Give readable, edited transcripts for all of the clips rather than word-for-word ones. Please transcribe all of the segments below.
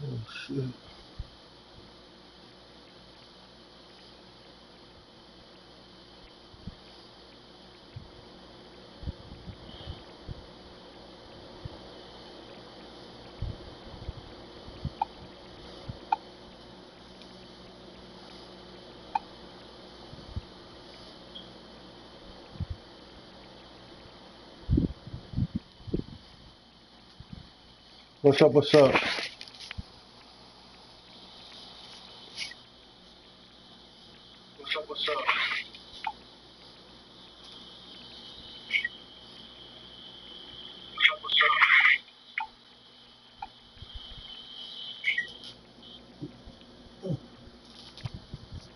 Oh shit. What's up? What's up? What's up? What's up? What's up? What's up?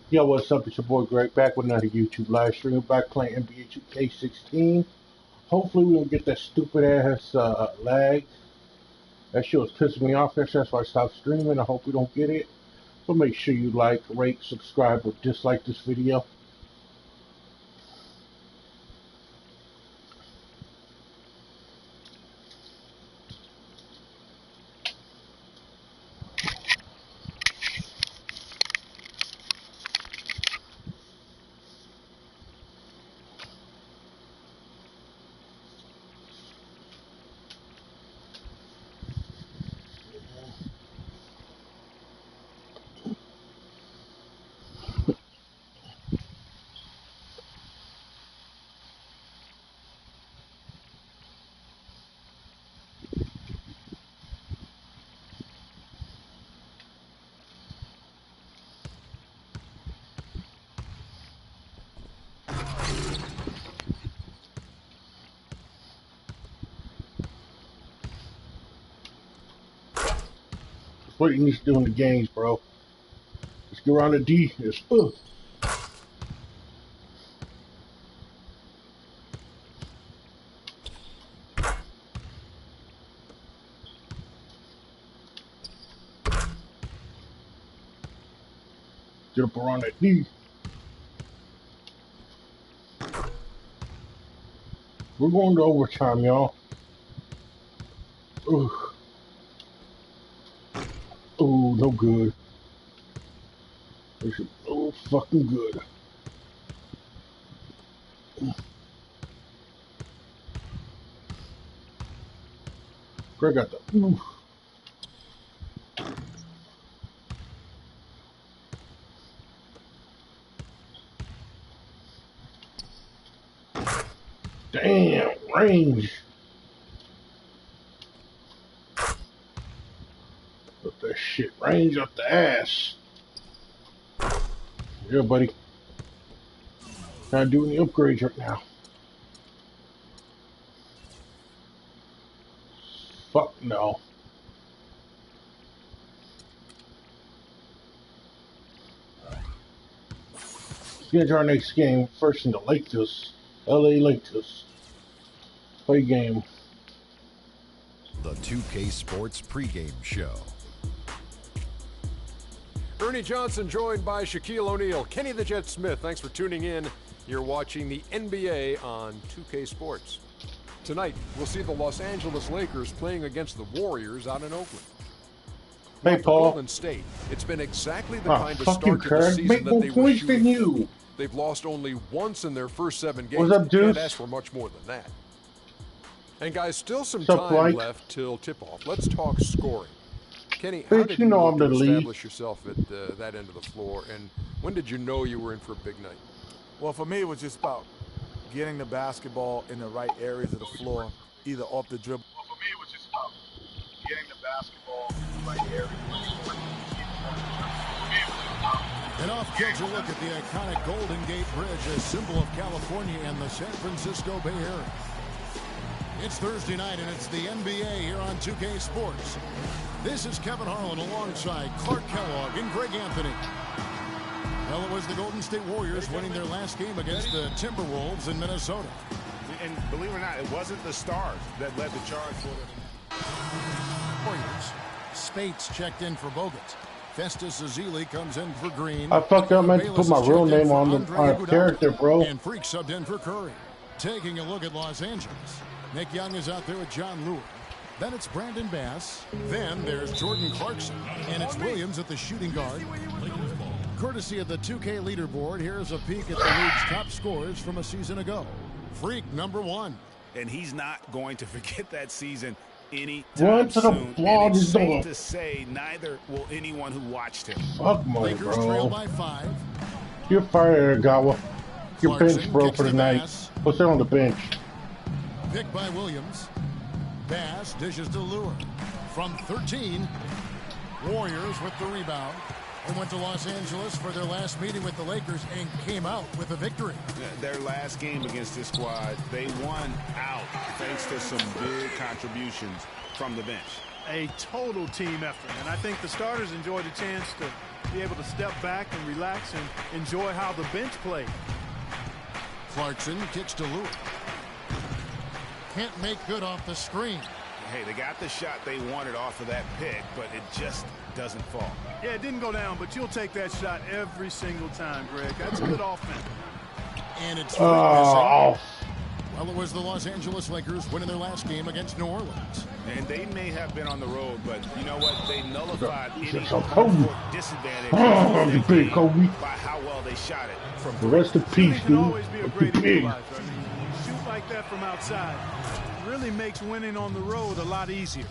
Yo, what's up? It's your boy Greg back with another YouTube live stream. Back playing NBA 2K16. Hopefully we don't get that stupid ass lag. That shit was pissing me off. That's why I stopped streaming. I hope we don't get it. So make sure you like, rate, subscribe, or dislike this video. That's what you need to do in the games, bro. Let's get around the D. It's Get up around that D. We're going to overtime, y'all. Ooh, no good. Oh, fucking good. Greg got the. Ooh. Damn, range. Up that shit. Range up the ass. Yeah, buddy. Not doing the upgrades right now. Fuck no. Let's get to our next game. First in the Lakers. LA Lakers. Play game. The 2K Sports pregame show. Ernie Johnson joined by Shaquille O'Neal. Kenny the Jet Smith, thanks for tuning in. You're watching the NBA on 2K Sports. Tonight, we'll see the Los Angeles Lakers playing against the Warriors out in Oakland. Hey, For Paul. Golden State, it's been exactly the kind of fucking start to the season Make that more they were points than shooting. you. They've lost only once in their first 7 games. What's up, Deuce? Can't ask for much more than that. And guys, still some What's up, time Blake? left till tip-off. Let's talk scoring. Kenny, how Bitch, did you you know look I'm to the lead. establish yourself at that end of the floor, and when did you know you were in for a big night? Well, for me, it was just about getting the basketball in the right areas of the floor, either off the dribble. Well, for me, it was just about getting the basketball in the right areas of the floor. An off-kilter look at the iconic Golden Gate Bridge, a symbol of California and the San Francisco Bay Area. It's Thursday night, and it's the NBA here on 2K Sports. This is Kevin Harlan alongside Clark Kellogg and Greg Anthony. Well, it was the Golden State Warriors winning their last game against the Timberwolves in Minnesota. And believe it or not, it wasn't the Stars that led the charge for the Warriors. Spates checked in for Bogut. Festus Ezeli comes in for Green. I fucked up, meant to put my real name on the character, bro. And Freak subbed in for Curry. Taking a look at Los Angeles. Nick Young is out there with John Lewis. Then it's Brandon Bass. Then there's Jordan Clarkson. And it's Williams at the shooting guard. Courtesy of the 2K leaderboard, here's a peek at the league's top scores from a season ago. Freak number 1. And he's not going to forget that season anytime Run to the soon. wall, And it's just safe don't. to say neither will anyone who watched him. Fuck my Lakers trail bro. by 5. You're fired, Gawa. Your Clarkson bench, bro, kicks for the to night. Bass. Go sit on the bench. Picked by Williams. Bass dishes to Lure. From 13, Warriors with the rebound. They went to Los Angeles for their last meeting with the Lakers and came out with a victory. Their last game against this squad, they won out thanks to some big contributions from the bench. A total team effort, and I think the starters enjoyed a chance to be able to step back and relax and enjoy how the bench played. Clarkson kicks to Lure. Can't make good off the screen. Hey, they got the shot they wanted off of that pick, but it just doesn't fall. Yeah, it didn't go down, but you'll take that shot every single time, Greg. That's good offense. And it's Oh, well, it was the Los Angeles Lakers winning their last game against New Orleans. And they may have been on the road, but you know what? They nullified any So Kobe. disadvantage Oh, of the that big game Kobe. by how well they shot it from the rest of peace, Shooting can dude. always be a It's great the big. equalizer. I mean, you shoot like that from outside really makes winning on the road a lot easier.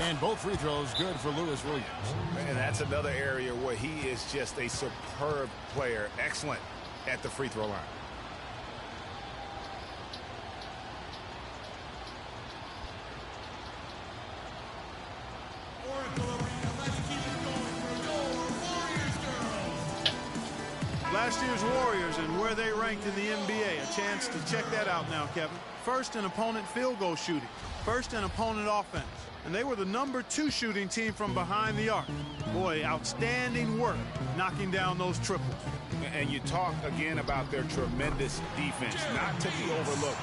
And both free throws good for Lewis Williams. And that's another area where he is just a superb player. Excellent at the free throw line. Last year's Warriors and where they ranked in the NBA. A chance to check that out now, Kevin. First in opponent field goal shooting. First in opponent offense. And they were the #2 shooting team from behind the arc. Boy, outstanding work knocking down those triples. And you talk again about their tremendous defense, not to be overlooked.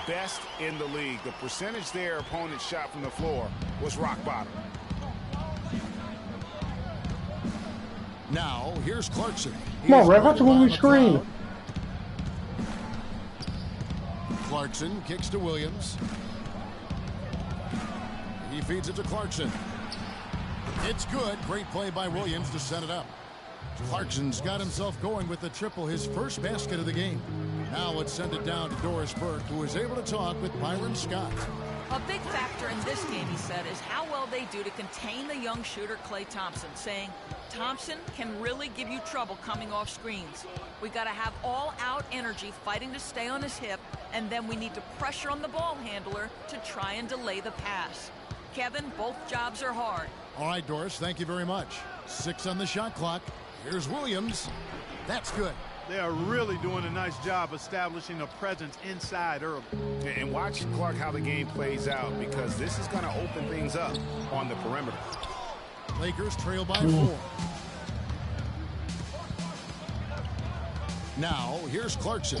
Best in the league. The percentage their opponent shot from the floor was rock bottom. Now, here's Clarkson. Come on, Rev, that's a moving screen. Clarkson kicks to Williams. He feeds it to Clarkson. It's good. Great play by Williams to set it up. Clarkson's got himself going with the triple, his first basket of the game. Now let's send it down to Doris Burke, who was able to talk with Byron Scott. A big factor in this game, he said, is how well they do to contain the young shooter Klay Thompson, saying Thompson can really give you trouble coming off screens. We got to have all-out energy fighting to stay on his hip, and then we need to pressure on the ball handler to try and delay the pass. Kevin, both jobs are hard. All right, Doris, thank you very much. 6 on the shot clock. Here's Williams. That's good. They are really doing a nice job establishing a presence inside early. And watch, Clark, how the game plays out, because this is going to open things up on the perimeter. Lakers trail by 4. Now, here's Clarkson.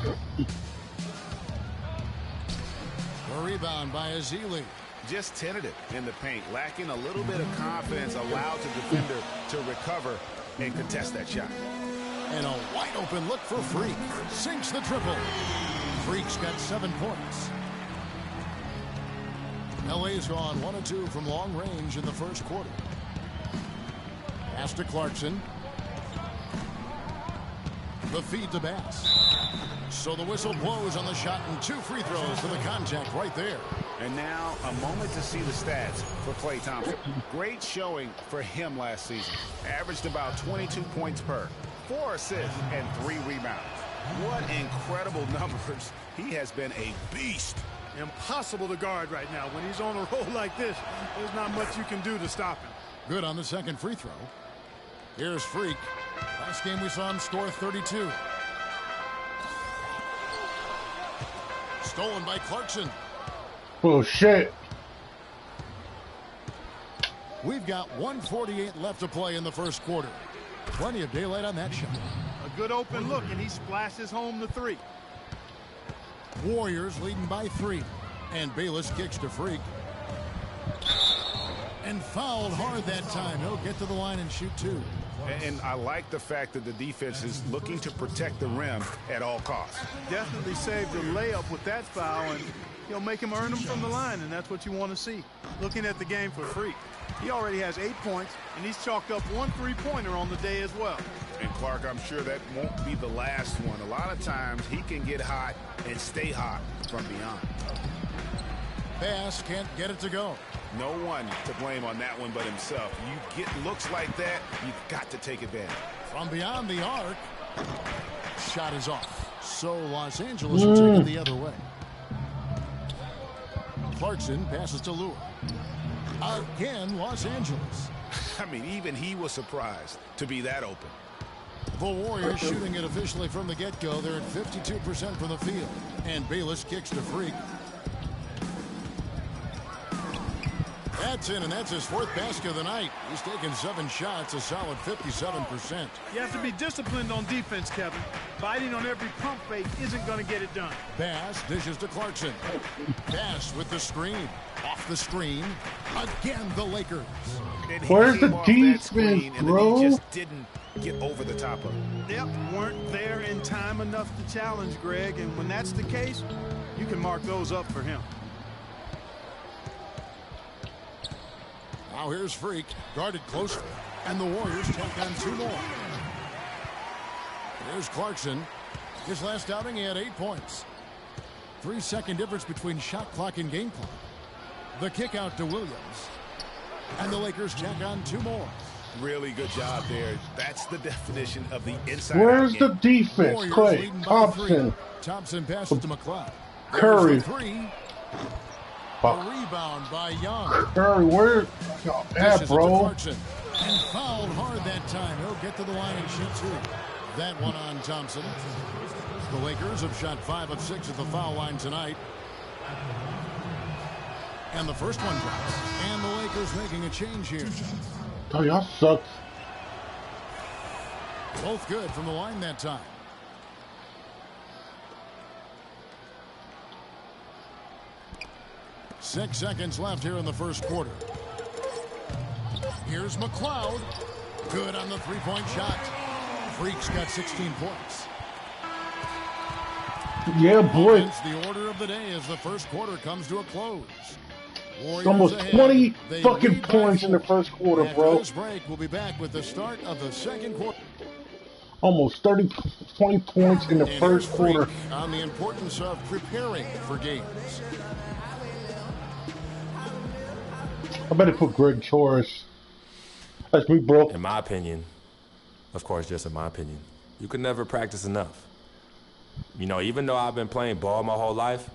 A rebound by Azili. Just tentative in the paint, lacking a little bit of confidence, allowed the defender to recover and contest that shot. And a wide open look for Freak. Sinks the triple. Freak's got 7 points. LA's gone 1 of 2 from long range in the first quarter. Pass to Clarkson. The feed to Bass. So the whistle blows on the shot and 2 free throws for the contact right there. And now a moment to see the stats for Klay Thompson. Great showing for him last season. Averaged about 22 points per, 4 assists, and 3 rebounds. What incredible numbers. He has been a beast. Impossible to guard right now. When he's on a roll like this, there's not much you can do to stop him. Good on the second free throw. Here's Freak. Last game we saw him score 32. Stolen by Clarkson. Bullshit. We've got 1:48 left to play in the first quarter. Plenty of daylight on that shot. A good open look, and he splashes home the 3. Warriors leading by 3. And Bayless kicks to Freak. And fouled hard that time. He'll get to the line and shoot 2. And I like the fact that the defense is looking to protect the rim at all costs. Definitely saved the layup with that foul, and he'll make him earn them from the line, and that's what you want to see. Looking at the game for Freak, he already has 8 points, and he's chalked up 1 3-pointer on the day as well. And Clark, I'm sure that won't be the last one. A lot of times he can get hot and stay hot from beyond. Bass can't get it to go. No one to blame on that one but himself. You get looks like that, you've got to take advantage. From beyond the arc, shot is off. So Los Angeles will take it the other way. Clarkson passes to Lure. Again, Los Angeles. I mean, even he was surprised to be that open. The Warriors shooting it officially from the get-go. They're at 52% from the field. And Bayless kicks to Freak. That's in, and that's his 4th basket of the night. He's taken 7 shots, a solid 57%. You have to be disciplined on defense, Kevin. Biting on every pump fake isn't going to get it done. Bass dishes to Clarkson. Bass with the screen. Off the screen. Again, the Lakers. Where's the defense, bro? He just didn't get over the top of it. Yep, weren't there in time enough to challenge Greg, and when that's the case, you can mark those up for him. Now here's Freak, guarded closely, and the Warriors take on 2 more. Here's Clarkson. His last outing, he had 8 points. 3-second difference between shot clock and game clock. The kick out to Williams. And the Lakers tack on 2 more. Really good job there. That's the definition of the inside. Where's the defense? Warriors Clay leading by Thompson. 3. Thompson passes to McLeod. Curry. There's the 3. A rebound by Young. Curry, where's that, bro? Clarkson. And fouled hard that time. He'll get to the line and shoot 2. That one on Thompson. The Lakers have shot 5 of 6 at the foul line tonight. And the first one drops. And the Lakers making a change here. Oh, y'all suck. Both good from the line that time. Six seconds left here in the first quarter. Here's McLeod. Good on the 3-point shot. Freak's got 16 points. Yeah, boy. It's the order of the day as the first quarter comes to a close. Warriors Almost ahead. 20 They fucking lead by points in 4. the first quarter, After bro. this break, we'll be back with the start of the second quarter. Almost 20 points in the And first here's Freak quarter. on the importance of preparing for games. I better put Greg Torres. That's me, bro. In my opinion, of course, just in my opinion, you can never practice enough. You know, even though I've been playing ball my whole life,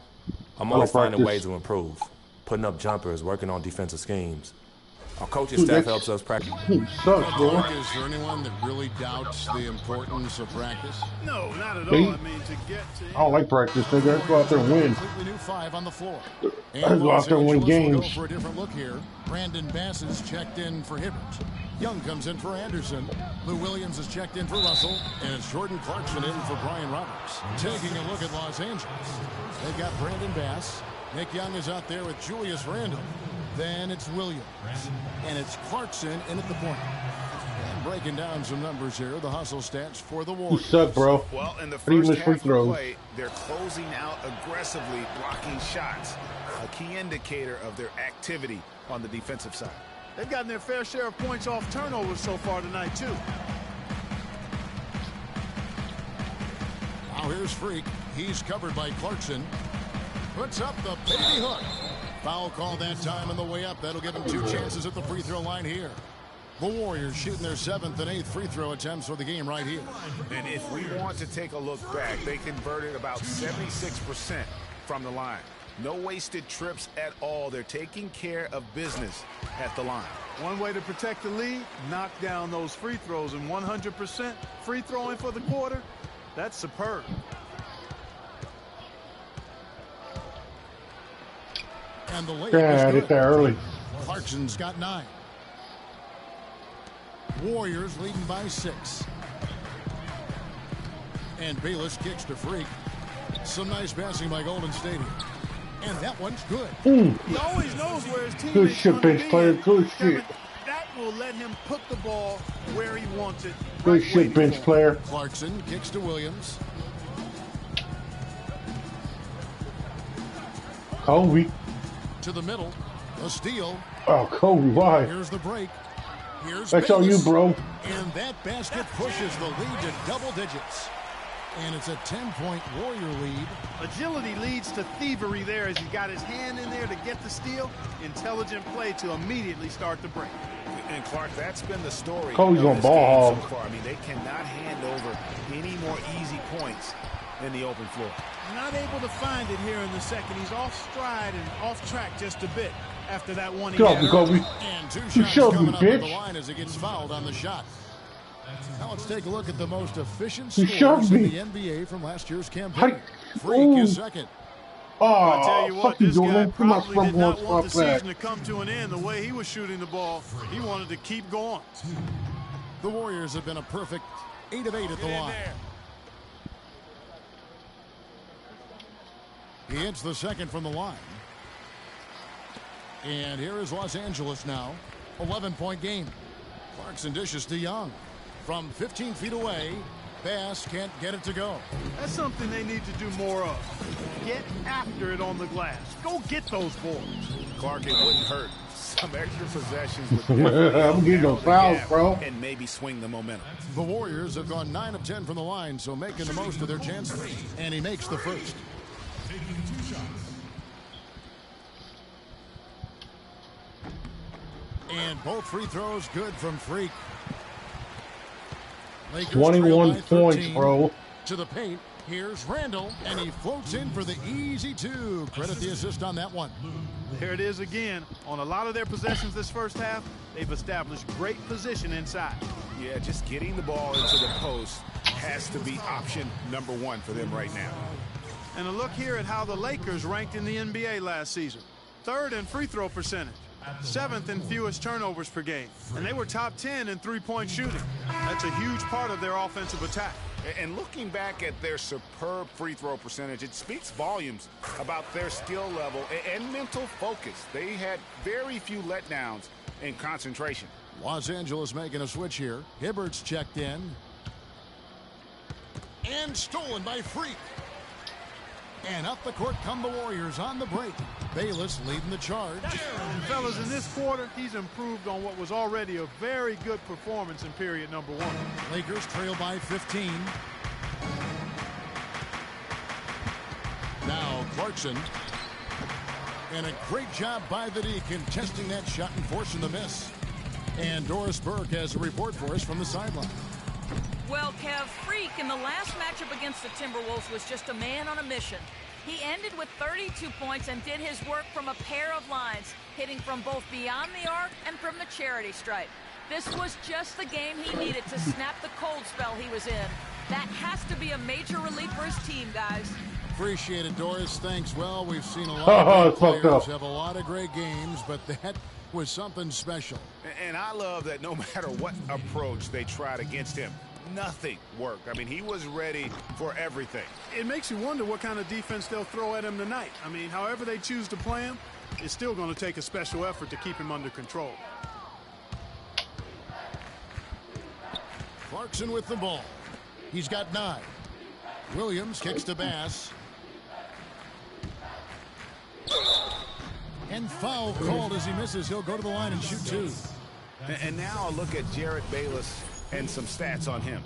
I'm always finding ways to improve. Putting up jumpers, working on defensive schemes. Our coaching staff helps us practice. He sucks, bro. Is there anyone that really doubts the importance of practice? No, not at Me? all. I mean, to get to... I don't like practice, nigga. Let's go out there and win. Completely new 5 on the floor. Let's go out there and win games. Go for a different look here. Brandon Bass is checked in for Hibbert. Young comes in for Anderson. Lou Williams is checked in for Russell. And it's Jordan Clarkson in for Brian Roberts. Taking a look at Los Angeles. They've got Brandon Bass. Nick Young is out there with Julius Randle. Then it's Williams. And it's Clarkson in at the point. And breaking down some numbers here, the hustle stats for the You Warriors. suck, bro. Well, in the How do you first miss free half of throws? play, they're closing out aggressively, blocking shots. A key indicator of their activity on the defensive side. They've gotten their fair share of points off turnovers so far tonight, too. Now here's Freak. He's covered by Clarkson. Puts up the baby hook. Foul call that time on the way up. That'll give him 2 chances at the free throw line here. The Warriors shooting their 7th and 8th free throw attempts for the game right here. And if we want to take a look back, they converted about 76% from the line. No wasted trips at all. They're taking care of business at the line. One way to protect the lead, knock down those free throws, and 100% free throwing for the quarter, that's superb. And the layup Yeah, I is did good. that early. Clarkson's got 9. Warriors leading by 6. And Bayless kicks to Freak. Some nice passing by Golden State here. And that one's good. He always knows where his teammates Good shit, gonna bench be. player. Good Kevin, shit. that will let him put the ball where he wants it. Good shit, bench player. Clarkson kicks to Williams. Kobe. To the middle. A steal. Oh, Kobe, why? Here's the break. Here's That's on you, bro. And that basket pushes the lead to double digits. And it's a 10-point Warrior lead. Agility leads to thievery there as he got his hand in there to get the steal. Intelligent play to immediately start the break. And Clark, that's been the story. Kobe's on ball hog. So far. I mean, they cannot hand over any more easy points in the open floor. Not able to find it here in the second. He's off stride and off track just a bit after that one. Get off me, Kobe. And 2 You shots shoved coming me, up at the bitch. line as he gets fouled on the shot. Now let's take a look at the most efficient You scores shoved in me. the NBA from last year's campaign. Freak Ooh. is second. I tell Oh, you what, fuck you, this guy Jordan. Put my probably did not want the stuff back. season to come to an end the way he was shooting the ball. He wanted to keep going. The Warriors have been a perfect 8 of 8 at the line. He hits the second from the line. And here is Los Angeles now. 11-point game. Clarkson dishes to Young. From 15 feet away, Bass can't get it to go. That's something they need to do more of. Get after it on the glass. Go get those boards. Clark, it wouldn't hurt. Some extra possessions would I'm getting those fouls, bro. and maybe swing the momentum. The Warriors have gone 9 of 10 from the line, so making the most of their chances. And he makes the first. And both free throws good from Freak. Lakers 21 trail by points, 13. bro. To the paint. Here's Randall, and he floats in for the easy 2. Credit the assist on that one. There it is again. On a lot of their possessions this first half, they've established great position inside. Yeah, just getting the ball into the post has to be option number 1 for them right now. And a look here at how the Lakers ranked in the NBA last season. 3rd in free throw percentage. 7th in fewest turnovers per game. And they were top 10 in three-point shooting. That's a huge part of their offensive attack. And looking back at their superb free throw percentage, it speaks volumes about their skill level and mental focus. They had very few letdowns in concentration. Los Angeles making a switch here. Hibbert's checked in. And stolen by Freak. And up the court come the Warriors on the break. Bayless leading the charge. And fellas, in this quarter, he's improved on what was already a very good performance in period number 1. Lakers trail by 15. Now Clarkson. And a great job by the D contesting that shot and forcing the miss. And Doris Burke has a report for us from the sideline. Well, Kev, Freak in the last matchup against the Timberwolves was just a man on a mission. He ended with 32 points and did his work from a pair of lines, hitting from both beyond the arc and from the charity stripe. This was just the game he needed to snap the cold spell he was in. That has to be a major relief for his team, guys. Appreciate it, Doris. Thanks. Well, we've seen a lot of great players have a lot of great games, but that was something special. And I love that no matter what approach they tried against him, nothing worked. I mean, he was ready for everything. It makes you wonder what kind of defense they'll throw at him tonight. I mean, however they choose to play him, it's still going to take a special effort to keep him under control. Clarkson with the ball. He's got 9. Williams kicks to Bass. And foul called as he misses. He'll go to the line and shoot 2. And now a look at Jarrett Bayless and some stats on him.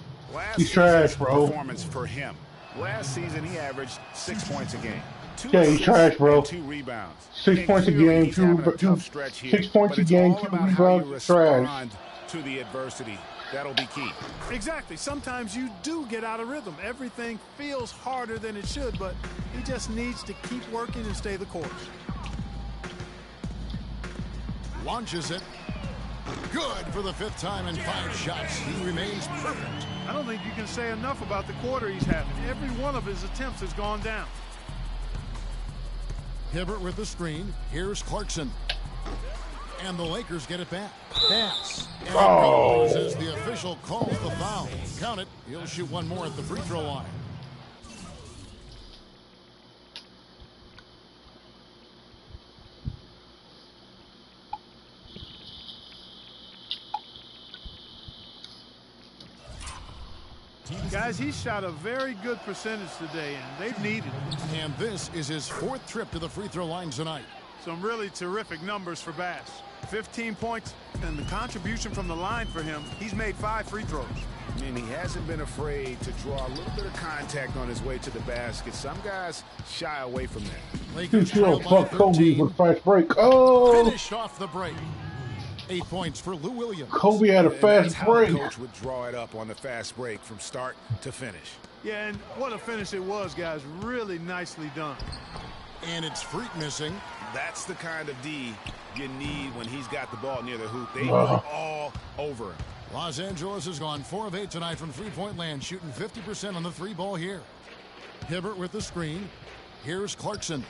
He's trash, bro. Performance for him. Last season, he averaged 6 points a game. 2 Yeah, he's trash, bro. 2 rebounds. 6 points a game, He's having a tough 2 stretch here, 6 points but a it's game, all 2 about how you rebounds, trash. respond to the adversity. That'll be key. Exactly. Sometimes you do get out of rhythm. Everything feels harder than it should, but he just needs to keep working and stay the course. Launches it. Good for the 5th time in 5 shots. He remains perfect. I don't think you can say enough about the quarter he's having. Every one of his attempts has gone down. Hibbert with the screen. Here's Clarkson. And the Lakers get it back. Pass. And it goes as the official calls the foul. Count it. He'll shoot one more at the free throw line. Guys, he shot a very good percentage today, and they've needed it. And this is his 4th trip to the free throw line tonight. Some really terrific numbers for Bass. 15 points, and the contribution from the line for him, he's made 5 free throws. And he hasn't been afraid to draw a little bit of contact on his way to the basket. Some guys shy away from that. Lakers Sure, trail by fuck Kobe 13. with fast break. Oh, Finished off the break. 8 points for Lou Williams. Kobe had a And fast that's how break. the coach would draw it up on the fast break from start to finish. Yeah, and what a finish it was, guys. Really nicely done. And it's Freak missing. That's the kind of D you need when he's got the ball near the hoop. They were all over him. Los Angeles has gone 4 of 8 tonight from three-point land, shooting 50% on the 3-ball here. Hibbert with the screen. Here's Clarkson.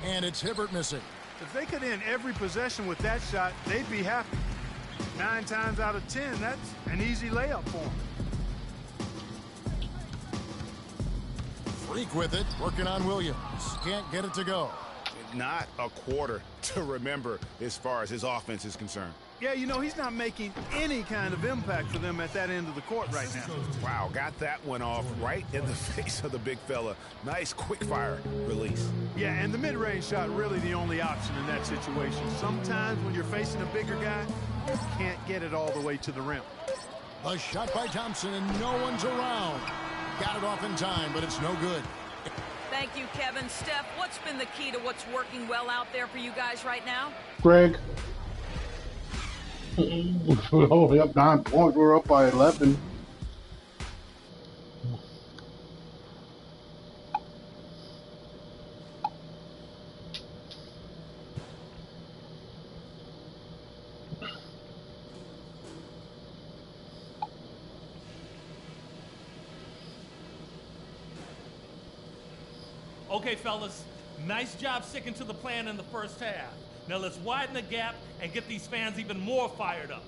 And it's Hibbert missing. If they could end every possession with that shot, they'd be happy. 9 times out of 10, that's an easy layup for them. Freak with it, working on Williams. Can't get it to go. Not a quarter to remember as far as his offense is concerned. Yeah, you know, he's not making any kind of impact for them at that end of the court right now. Wow, got that one off right in the face of the big fella. Nice quick fire release. Yeah, and the mid-range shot really the only option in that situation. Sometimes when you're facing a bigger guy, you can't get it all the way to the rim. A shot by Thompson, and no one's around. Got it off in time, but it's no good. Thank you, Kevin. Steph, what's been the key to what's working well out there for you guys right now? Greg. We're only up 9 points. We're up by 11. Okay, fellas, nice job sticking to the plan in the first half. Now let's widen the gap and get these fans even more fired up.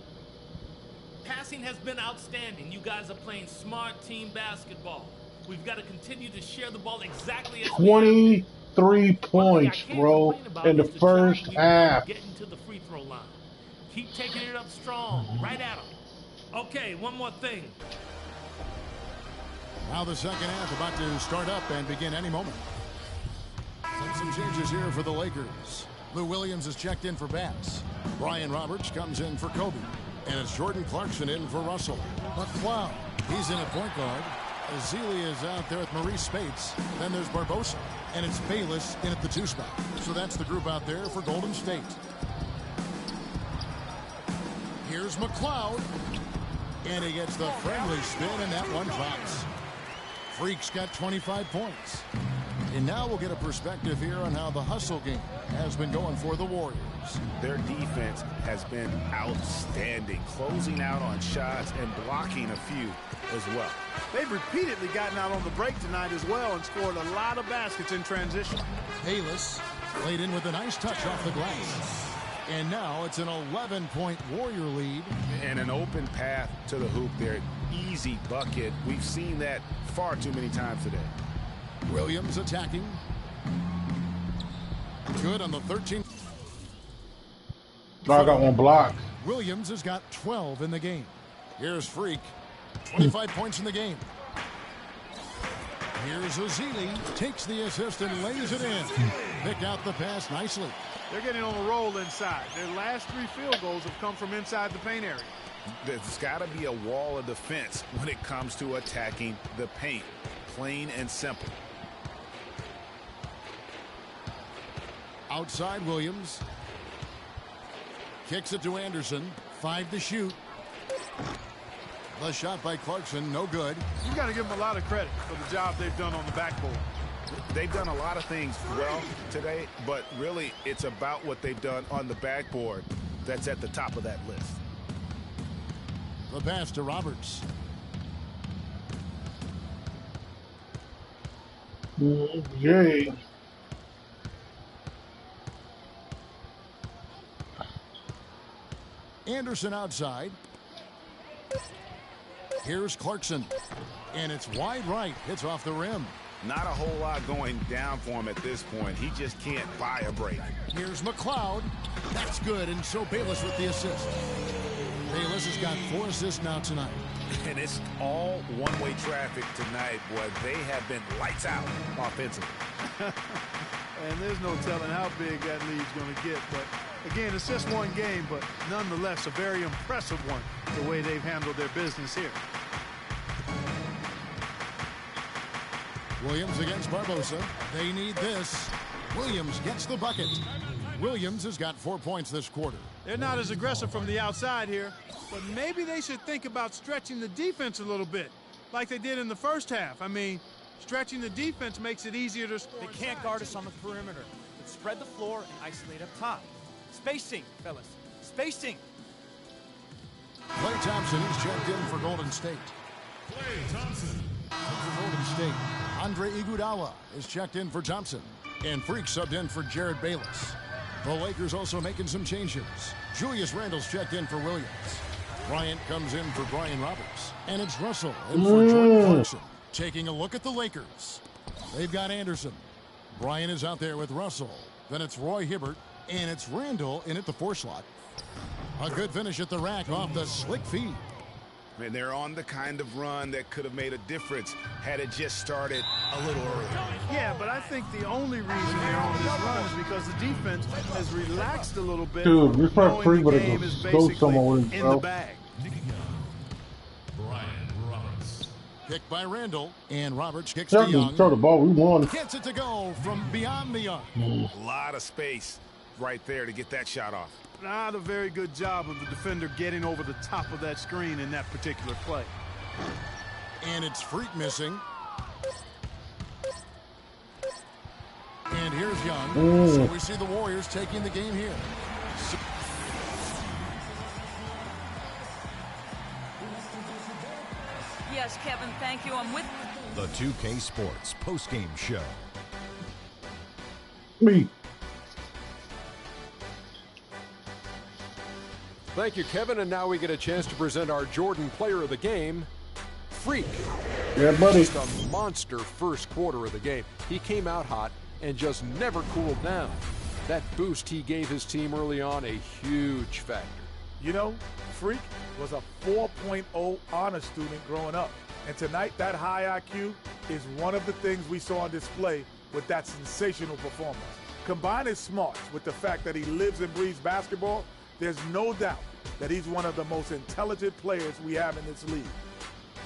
Passing has been outstanding. You guys are playing smart team basketball. We've got to continue to share the ball exactly as 23 points, bro, in the first half. Getting to the free throw line. Keep taking it up strong, right at them. Okay, one more thing. Now the second half about to start up and begin any moment. Some changes here for the Lakers. Lou Williams is checked in for Bass. Brian Roberts comes in for Kobe. And it's Jordan Clarkson in for Russell. McCloud, he's in at point guard. Azili is out there with Maurice Spates. Then there's Barbosa. And it's Bayless in at the 2 spot. So that's the group out there for Golden State. Here's McCloud. And he gets the friendly spin, and that one drops. Freak's got 25 points. And now we'll get a perspective here on how the hustle game has been going for the Warriors. Their defense has been outstanding, closing out on shots and blocking a few as well. They've repeatedly gotten out on the break tonight as well and scored a lot of baskets in transition. Bayless laid in with a nice touch off the glass. And now it's an 11-point Warrior lead. And an open path to the hoop there. Easy bucket. We've seen that far too many times today. Williams attacking. Good on the 13th. I got one block. Williams has got 12 in the game. Here's Freak. 25 points in the game. Here's Azili. Takes the assist and lays it in. Picked out the pass nicely. They're getting on a roll inside. Their last 3 field goals have come from inside the paint area. There's got to be a wall of defense when it comes to attacking the paint. Plain and simple. Outside Williams. Kicks it to Anderson. 5 to shoot. The shot by Clarkson, no good. You got to give them a lot of credit for the job they've done on the backboard. They've done a lot of things well today, but really it's about what they've done on the backboard that's at the top of that list. The pass to Roberts. Yay. Anderson outside. Here's Clarkson. And it's wide right. Hits off the rim. Not a whole lot going down for him at this point. He just can't buy a break. Here's McCloud. That's good. And so Bayless with the assist. Bayless has got 4 assists now tonight. And it's all one-way traffic tonight, boy. They have been lights out offensively. And there's no telling how big that lead's going to get. But, again, it's just one game, but nonetheless a very impressive one, the way they've handled their business here. Williams against Barbosa. They need this. Williams gets the bucket. Williams has got 4 points this quarter. They're not as aggressive from the outside here, but maybe they should think about stretching the defense a little bit, like they did in the first half. I mean, stretching the defense makes it easier to score. They can't guard us on the perimeter. Let's spread the floor and isolate up top. Spacing, fellas. Spacing. Klay Thompson is checked in for Golden State. Klay Thompson. For Golden State, Andre Iguodala is checked in for Thompson. And Freak subbed in for Jared Bayless. The Lakers also making some changes. Julius Randle's checked in for Williams. Bryant comes in for Brian Roberts. And it's Russell in for Jordan Clarkson. Taking a look at the Lakers. They've got Anderson. Bryant is out there with Russell. Then it's Roy Hibbert. And it's Randle in at the 4 slot. A good finish at the rack off the slick feed. And they're on the kind of run that could have made a difference had it just started a little earlier. Yeah, but I think the only reason they're on this run is because the defense has relaxed a little bit. Dude, this knowing free the would game have is go basically somewhere in the bag. Brian Roberts. Picked by Randle. And Roberts kicks Tell to Young. the ball, we won. Gets it to go from beyond the arc. A lot of space right there to get that shot off. Not a very good job of the defender getting over the top of that screen in that particular play. And it's Freak missing. And here's Young. So we see the Warriors taking the game here. Yes, Kevin, thank you. I'm with The 2K Sports postgame show. Me. Thank you, Kevin. And now we get a chance to present our Jordan Player of the Game, Freak. Yeah, buddy. Just a monster first quarter of the game. He came out hot and just never cooled down. That boost he gave his team early on, a huge factor. You know, Freak was a 4.0 honor student growing up. And tonight, that high IQ is one of the things we saw on display with that sensational performance. Combine his smarts with the fact that he lives and breathes basketball, there's no doubt that he's one of the most intelligent players we have in this league.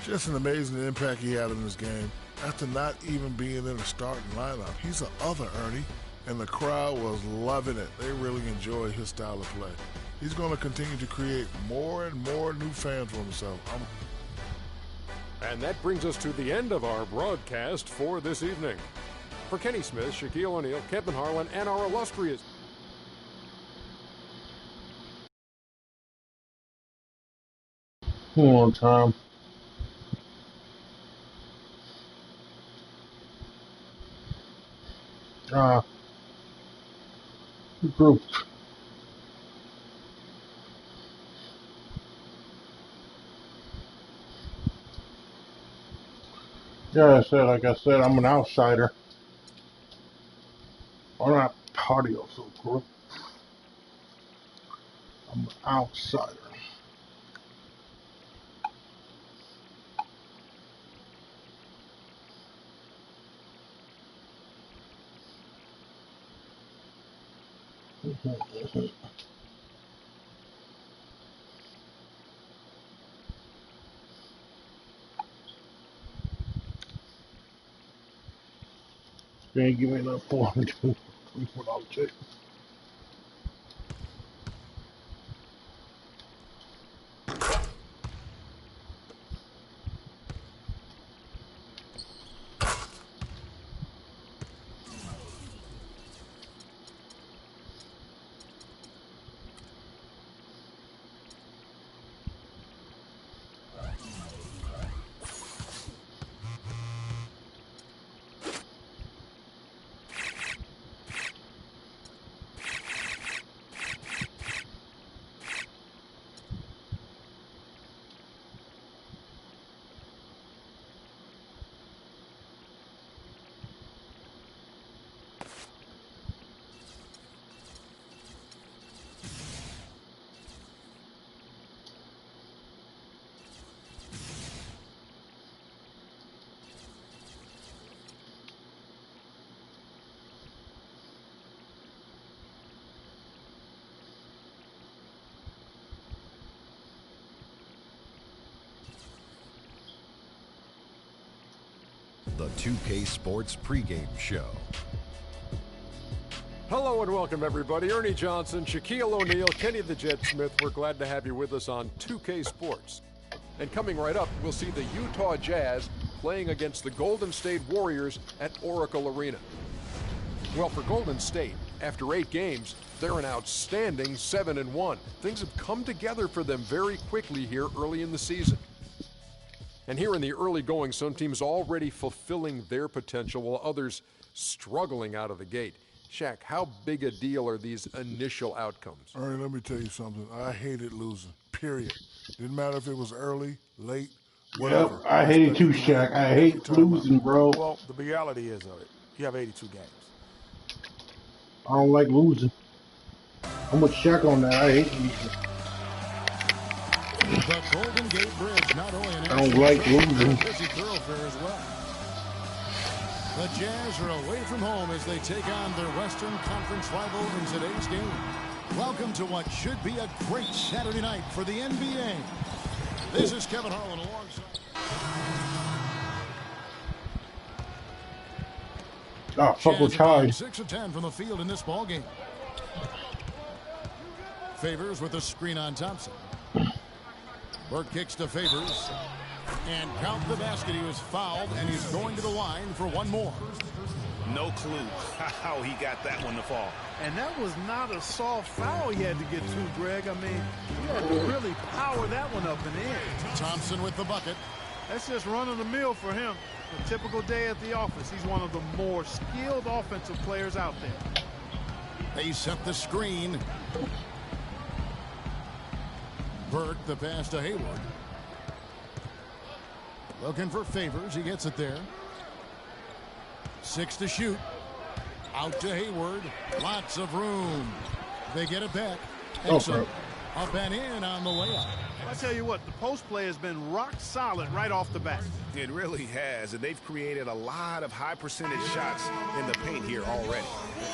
Just an amazing impact he had in this game. After not even being in the starting lineup, he's the other Ernie, and the crowd was loving it. They really enjoyed his style of play. He's going to continue to create more and more new fans for himself. And that brings us to the end of our broadcast for this evening. For Kenny Smith, Shaquille O'Neal, Kevin Harlan, and our illustrious... Come on, Tom. Group. Yeah, like I said, I'm an outsider. I'm not part of your group. I'm an outsider. You ain't give me enough for it. What I'll take. the 2K Sports pregame show. Hello and welcome, everybody. Ernie Johnson, Shaquille O'Neal, Kenny the Jet Smith. We're glad to have you with us on 2K Sports. And coming right up, we'll see the Utah Jazz playing against the Golden State Warriors at Oracle Arena. Well, for Golden State, after 8 games, they're an outstanding 7-1. Things have come together for them very quickly here early in the season. And here in the early going, some teams already fulfilling their potential while others struggling out of the gate. Shaq, how big a deal are these initial outcomes? Ernie, let me tell you something. I hated losing, period. Didn't matter if it was early, late, whatever. Yep, I hate it too, Shaq. I hate losing, bro. Well, the reality is of it, you have 82 games. I don't like losing. I'm with Shaq on that. I hate losing. The Golden Gate Bridge, not only an I don't like losing. busy thoroughfare as well. The Jazz are away from home as they take on their Western Conference rival in today's game. Welcome to what should be a great Saturday night for the NBA. This is Kevin Harlan alongside. Oh, fuck, we're tied. 6 of 10 from the field in this ball game. Favors with a screen on Thompson. Burke kicks to Favors. And count the basket. He was fouled, and he's going to the line for one more. No clue how he got that one to fall. And that was not a soft foul he had to get to, Greg. I mean, he had to really power that one up and in. Thompson with the bucket. That's just running the mill for him. A typical day at the office. He's one of the more skilled offensive players out there. They set the screen. Burke, the pass to Hayward. Looking for Favors. He gets it there. 6 to shoot. Out to Hayward. Lots of room. They get it back. Up and in on the layup. I tell you what, the post play has been rock solid right off the bat. It really has, and they've created a lot of high percentage shots in the paint here already.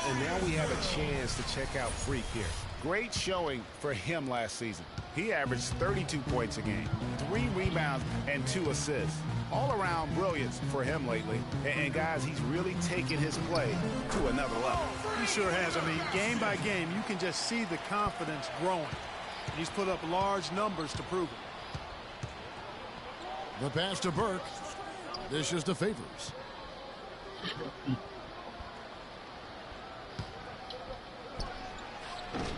And now we have a chance to check out Freak here. Great showing for him last season. He averaged 32 points a game, 3 rebounds, and 2 assists. All around brilliance for him lately. And guys, he's really taken his play to another level. He sure has. I mean, game by game, you can just see the confidence growing. He's put up large numbers to prove it. The pass to Burke. Dishes to Favors.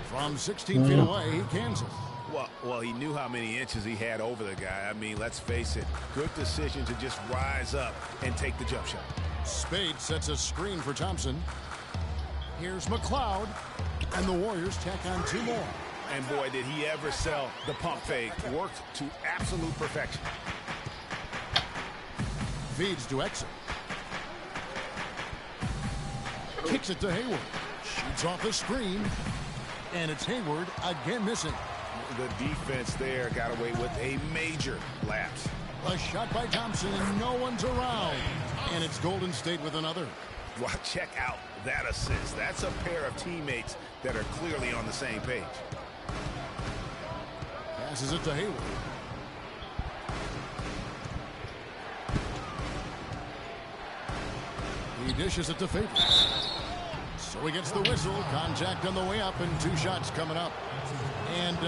From 16 feet away, he cans it. Well, he knew how many inches he had over the guy. I mean, let's face it, good decision to just rise up and take the jump shot. Spade sets a screen for Thompson. Here's McLeod, and the Warriors tack on 2 more. And boy, did he ever sell the pump fake. Worked to absolute perfection. Feeds to Exum. Kicks it to Hayward. Shoots off the screen. And it's Hayward again missing. The defense there got away with a major lapse. A shot by Thompson, and no one's around. And it's Golden State with another. Well, check out that assist. That's a pair of teammates that are clearly on the same page. Passes it to Hayward. He dishes it to Favors. So he gets the whistle. Contact on the way up, and 2 shots coming up. And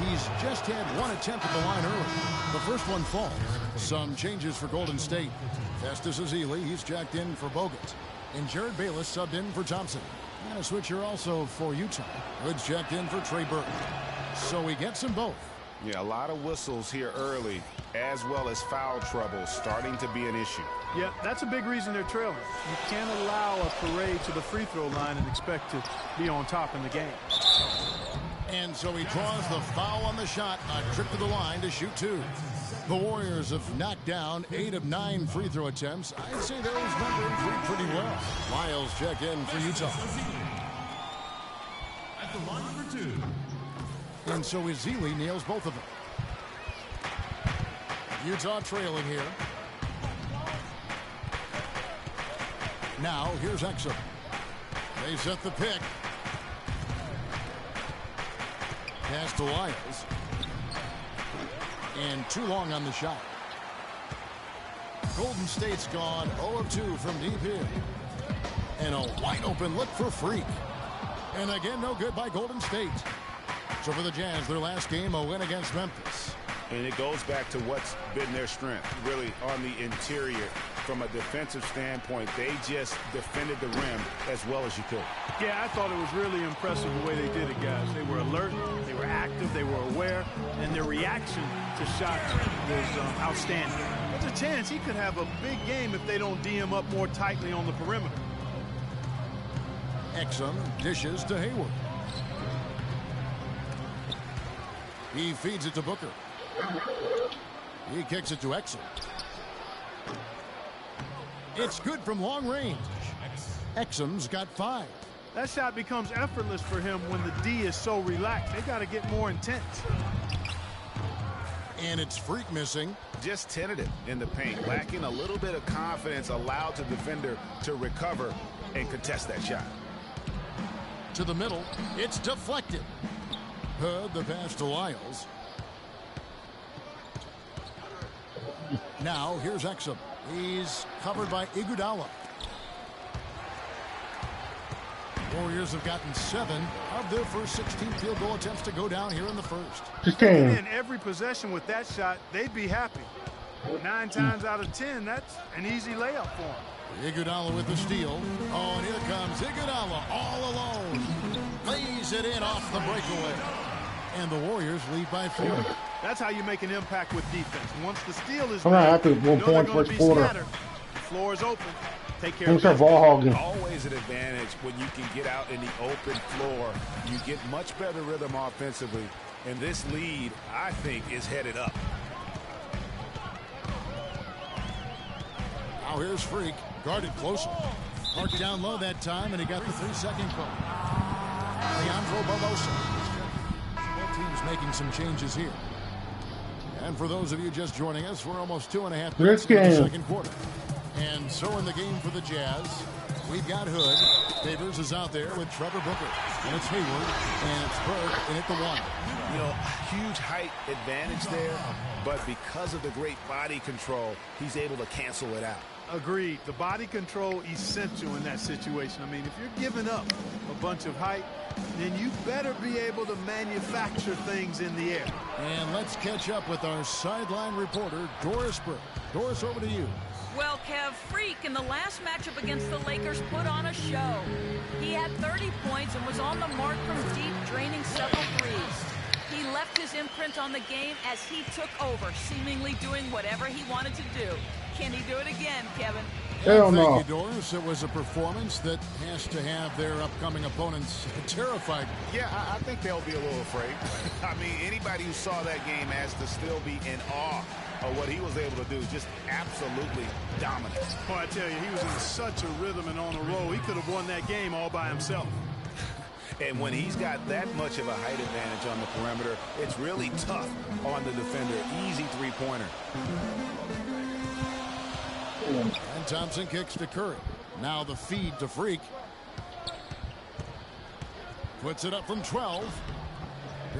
he's just had 1 attempt at the line early. The first one falls. Some changes for Golden State. Festus Ezeli, he's jacked in for Bogut. And Jared Bayless subbed in for Thompson. And a switcher also for Utah. Hood's jacked in for Trey Burke. So he gets them both. Yeah, a lot of whistles here early, as well as foul trouble starting to be an issue. Yeah, that's a big reason they're trailing. You can't allow a parade to the free throw line and expect to be on top in the game. And so he draws the foul on the shot. A trip to the line to shoot 2. The Warriors have knocked down 8 of 9 free throw attempts. I'd say those numbers read pretty well. Miles check in for Utah. At the line for 2. And so Ezeli nails both of them. Utah trailing here. Now here's Exum. They set the pick. Pass to Lyles. And too long on the shot. Golden State's gone 0 of 2 from deep here. And a wide open look for Freak. And again, no good by Golden State. So for the Jazz, their last game, a win against Memphis. And it goes back to what's been their strength, really, on the interior. From a defensive standpoint, they just defended the rim as well as you could. Yeah, I thought it was really impressive the way they did it, guys. They were alert, they were active, they were aware, and their reaction to shots was outstanding. There's a chance he could have a big game if they don't D him up more tightly on the perimeter. Exum dishes to Hayward. He feeds it to Booker. He kicks it to Exum. It's good from long range. Exum's got 5. That shot becomes effortless for him when the D is so relaxed. They got to get more intense. And it's Freak missing. Just tentative in the paint, lacking a little bit of confidence, allowed the defender to recover and contest that shot. To the middle, it's deflected. Hood, the pass to Lyles. Now here's Exum. He's covered by Iguodala. Warriors have gotten 7 of their first 16 field goal attempts to go down here in the first. In every possession with that shot, they'd be happy. 9 times out of 10, that's an easy layup for them. Iguodala with the steal. Oh, and here comes Iguodala all alone. Lays it in off the breakaway. And the Warriors lead by 4. That's how you make an impact with defense. Once the steal is I'm not happy made, with 1 point first quarter. Scattered. The floor is open. Take care of it. Always an advantage when you can get out in the open floor. You get much better rhythm offensively. And this lead, I think, is headed up. Now here's Freak. Guarded closer. Marked down low that time, and he got the 3-second call. Leandro Barbosa. Teams making some changes here. And for those of you just joining us, we're almost 2.5 minutes into the second quarter. And so in the game for the Jazz, we've got Hood. Favors is out there with Trevor Booker. And it's Hayward, and it's Burke, and at the 1. You know, huge height advantage there, but because of the great body control, he's able to cancel it out. Agreed. The body control essential in that situation. I mean, if you're giving up a bunch of height, then you better be able to manufacture things in the air. And let's catch up with our sideline reporter, Doris Burke. Doris, over to you. Well, Kev, Freak in the last matchup against the Lakers put on a show. He had 30 points and was on the mark from deep, draining several threes. He left his imprint on the game as he took over, seemingly doing whatever he wanted to do. Can he do it again, Kevin? Thank you, Doris. It was a performance that has to have their upcoming opponents terrified. Yeah, I think they'll be a little afraid. I mean, anybody who saw that game has to still be in awe of what he was able to do. Just absolutely dominant. Oh, I tell you, he was in such a rhythm and on a roll. He could have won that game all by himself. And when he's got that much of a height advantage on the perimeter, it's really tough on the defender. Easy three-pointer. And Thompson kicks to Curry. Now the feed to Freak. Puts it up from 12.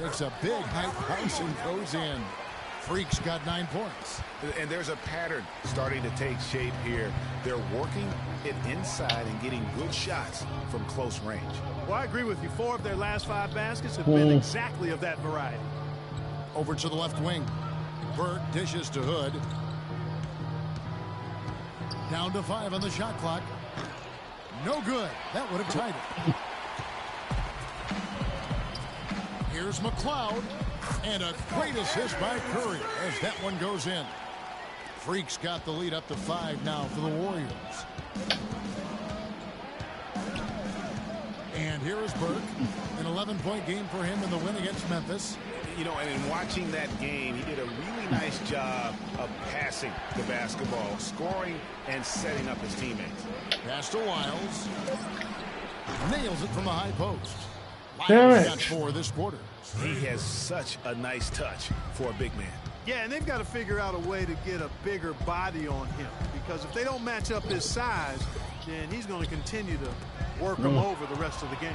Takes a big height bounce and goes in. Freak's got 9 points. And there's a pattern starting to take shape here. They're working it inside and getting good shots from close range. Well, I agree with you. 4 of their last 5 baskets have been exactly of that variety. Over to the left wing. Burke dishes to Hood. Down to 5 on the shot clock. No good. That would have tied it. Here's McLeod. And a great assist by Curry as that one goes in. Freak's got the lead up to 5 now for the Warriors. And here is Burke. An 11-point game for him in the win against Memphis. You know, and in watching that game, he did a really nice job of passing the basketball, scoring and setting up his teammates. Pass to Lyles. Nails it from the high post. Lyles got 4 this quarter. He has such a nice touch for a big man. Yeah, and they've got to figure out a way to get a bigger body on him, because if they don't match up his size, then he's going to continue to work him over the rest of the game.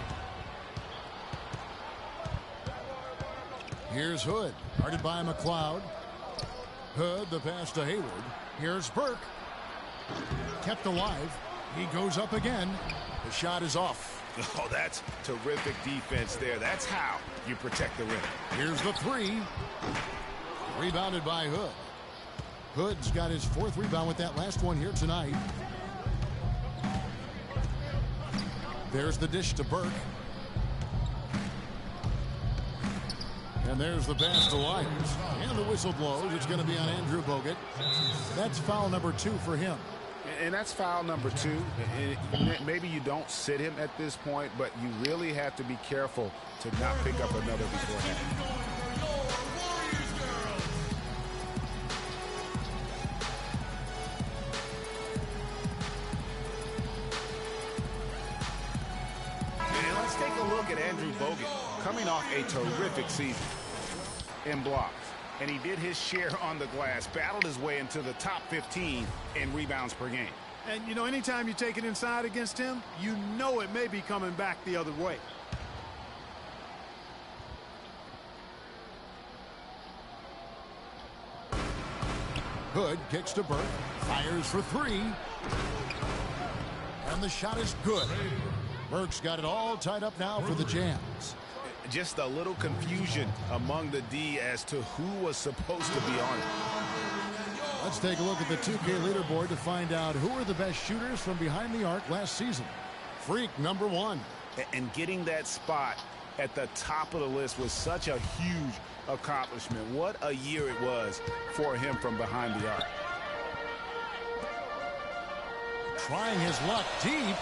Here's Hood, guarded by McLeod. Hood, the pass to Hayward. Here's Burke. Kept alive. He goes up again. The shot is off. Oh, that's terrific defense there. That's how you protect the rim. Here's the three. Rebounded by Hood. Hood's got his 4th rebound with that last one here tonight. There's the dish to Burke. And there's the pass to Lyons. And the whistle blows. It's going to be on Andrew Bogut. That's foul number 2 for him. And that's foul number 2. Maybe you don't sit him at this point, but you really have to be careful to not pick up another beforehand. And let's take a look at Andrew Bogut, coming off a terrific season in blocks. And he did his share on the glass, battled his way into the top 15 in rebounds per game. And, you know, anytime you take it inside against him, you know it may be coming back the other way. Hood kicks to Burke, fires for 3. And the shot is good. Burke's got it all tied up now for the Jazz. Just a little confusion among the D as to who was supposed to be on it. Let's take a look at the 2K leaderboard to find out who are the best shooters from behind the arc last season. Freak number 1. And getting that spot at the top of the list was such a huge accomplishment. What a year it was for him from behind the arc. Trying his luck deep.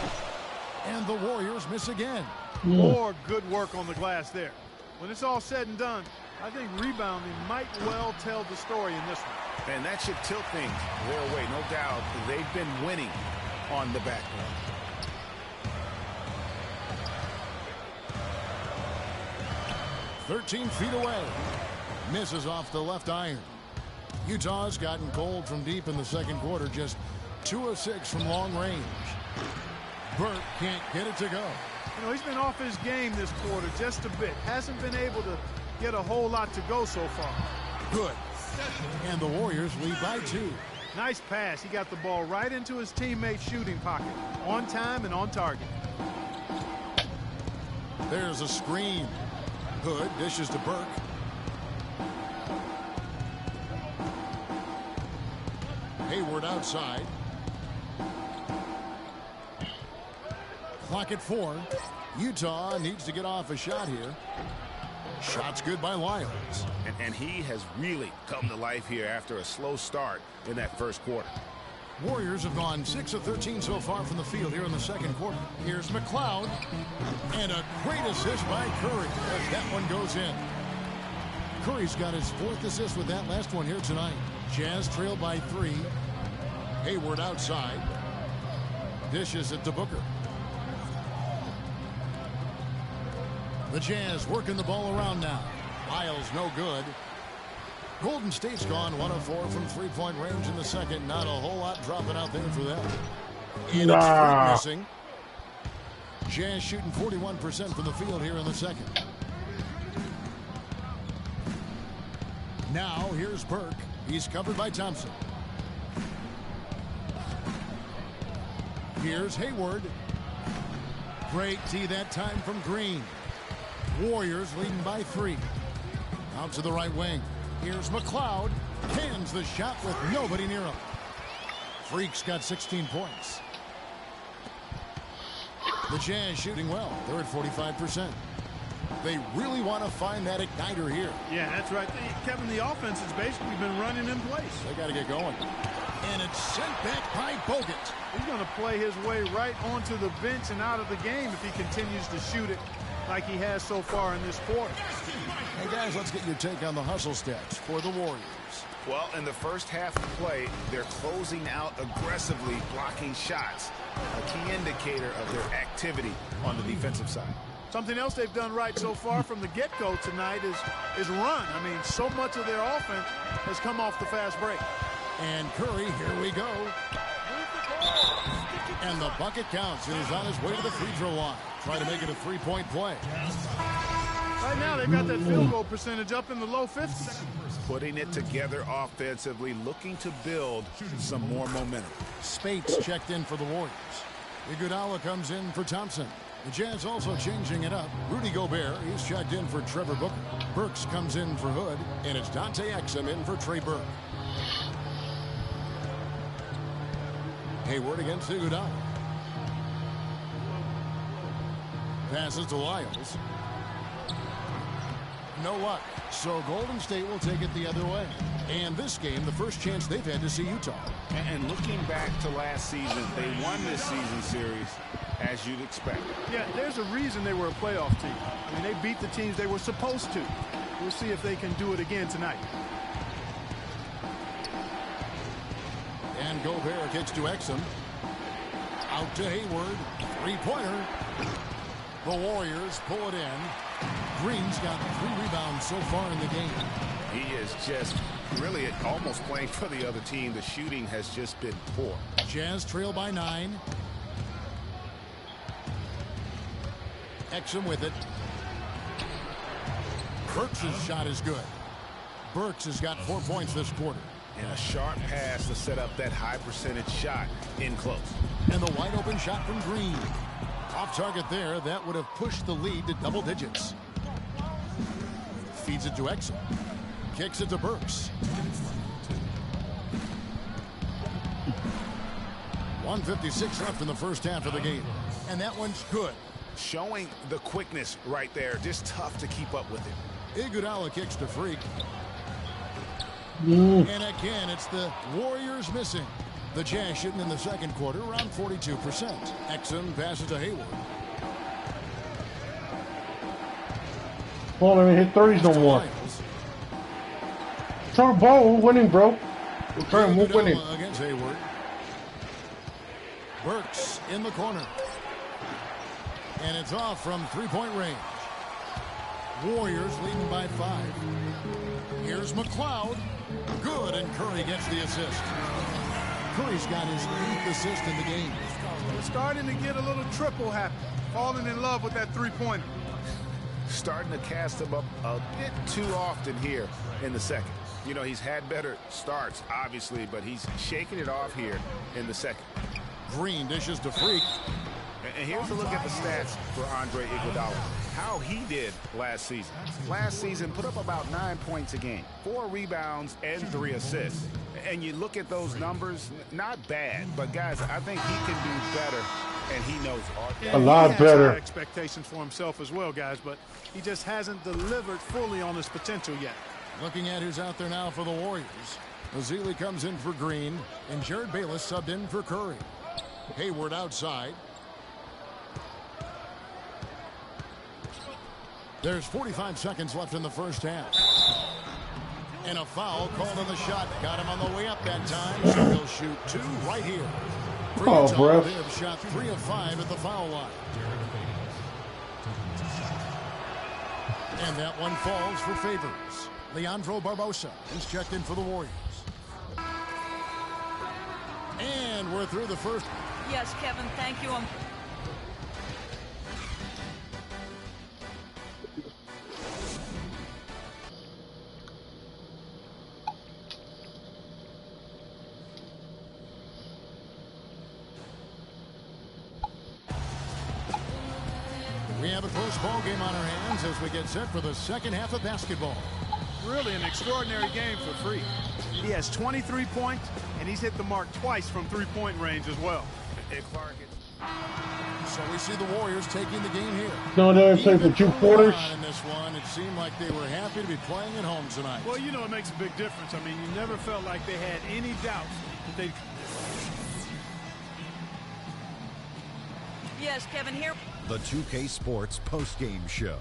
And the Warriors miss again. More good work on the glass there. When it's all said and done, I think rebounding might well tell the story in this one. And that should tilt things their way. No doubt they've been winning on the backboard. "13 feet away. Misses off the left iron. Utah's gotten cold from deep in the second quarter. Just 2 of 6 from long range. Burke can't get it to go. You know, he's been off his game this quarter just a bit. Hasn't been able to get a whole lot to go so far. Good. And the Warriors lead by 2. Nice pass. He got the ball right into his teammate's shooting pocket. On time and on target. There's a screen. Hood dishes to Burke. Hayward outside. Clock at 4. Utah needs to get off a shot here. Shot's good by Lyons. And he has really come to life here after a slow start in that first quarter. Warriors have gone 6 of 13 so far from the field here in the second quarter. Here's McLeod. And a great assist by Curry as that one goes in. Curry's got his 4th assist with that last one here tonight. Jazz trail by 3. Hayward outside. Dishes it to Booker. The Jazz working the ball around now. Lyles no good. Golden State's gone 1 of 4 from 3-point range in the second. Not a whole lot dropping out there for them. And it's Freak missing. Jazz shooting 41% from the field here in the second. Now here's Burke. He's covered by Thompson. Here's Hayward. Great tee that time from Green. Warriors leading by 3. Out to the right wing. Here's McLeod. Cans the shot with nobody near him. Freak's got 16 points. The Jazz shooting well. They're at 45%. They really want to find that igniter here. Yeah, that's right. Kevin, the offense has basically been running in place. They got to get going. And it's sent back by Bogut. He's going to play his way right onto the bench and out of the game if he continues to shoot it like he has so far in this quarter. Hey, guys, let's get your take on the hustle stats for the Warriors. Well, in the first half of play, they're closing out aggressively, blocking shots. A key indicator of their activity on the defensive side. Something else they've done right so far from the get-go tonight is run. I mean, so much of their offense has come off the fast break. And Curry, here we go. And the bucket counts. He's on his way to the free throw line. Try to make it a 3-point play. Right now, they've got that field goal percentage up in the low 50s. putting it together offensively, looking to build some more momentum. Spates checked in for the Warriors. Iguodala comes in for Thompson. The Jazz also changing it up. Rudy Gobert, he's checked in for Trevor Booker. Burks comes in for Hood, and it's Dante Exum in for Trey Burke. Hayward against Iguodala. Passes to Lyles. No luck. So Golden State will take it the other way. And this game, the first chance they've had to see Utah. And looking back to last season, they won this season series as you'd expect. Yeah, there's a reason they were a playoff team. I mean, they beat the teams they were supposed to. We'll see if they can do it again tonight. And Gobert kicks to Exum. Out to Hayward. Three-pointer. The Warriors pull it in. Green's got 3 rebounds so far in the game. He is just really almost playing for the other team. The shooting has just been poor. Jazz trail by 9. Exum with it. Burks' shot is good. Burks has got 4 points this quarter. And a sharp pass to set up that high percentage shot in close. And the wide open shot from Green. Off target there. That would have pushed the lead to double digits. Feeds it to Exum. Kicks it to Burks. 1:56 left in the first half of the game. And that one's good. Showing the quickness right there. Just tough to keep up with it. Iguodala kicks to Freak. And again, it's the Warriors missing. The Jazz shooting in the second quarter around 42%. Exum passes to Hayward. Well, let me hit threes no more. Try to ball, we're winning, bro. We're trying, we're winning. Against Hayward. Burks in the corner. And it's off from 3-point range. Warriors leading by 5. Here's McLeod. Good, and Curry gets the assist. Curry's got his 8th assist in the game. We're starting to get a little triple happy. Falling in love with that three-pointer. Starting to cast him up a bit too often here in the second. You know, he's had better starts, obviously, but he's shaking it off here in the second. Green dishes to Freak. And here's a look at the stats for Andre Iguodala. How he did last season. Last season put up about 9 points a game, 4 rebounds and 3 assists. And you look at those numbers, not bad, but guys, I think he can do better, and he knows it. A lot better. High expectations for himself as well, guys, but he just hasn't delivered fully on his potential yet. Looking at who's out there now for the Warriors. Azili comes in for Green, and Jared Bayless subbed in for Curry. Hayward outside. There's 45 seconds left in the first half. And a foul called on the shot. Got him on the way up that time, so he'll shoot 2 right here. Oh, bro. They have shot 3 of 5 at the foul line. And that one falls for Favors. Leandro Barbosa is checked in for the Warriors. And we're through the first. Yes, Kevin, thank you. We have a close ball game on our hands as we get set for the second half of basketball. Really an extraordinary game for Freak. He has 23 points, and he's hit the mark twice from three-point range as well. So we see the Warriors taking the game here. No, they played for 2 quarters. In this one, it seemed like they were happy to be playing at home tonight. Well, you know, it makes a big difference. I mean, you never felt like they had any doubt that they. Yes, Kevin, here. The 2K Sports postgame show.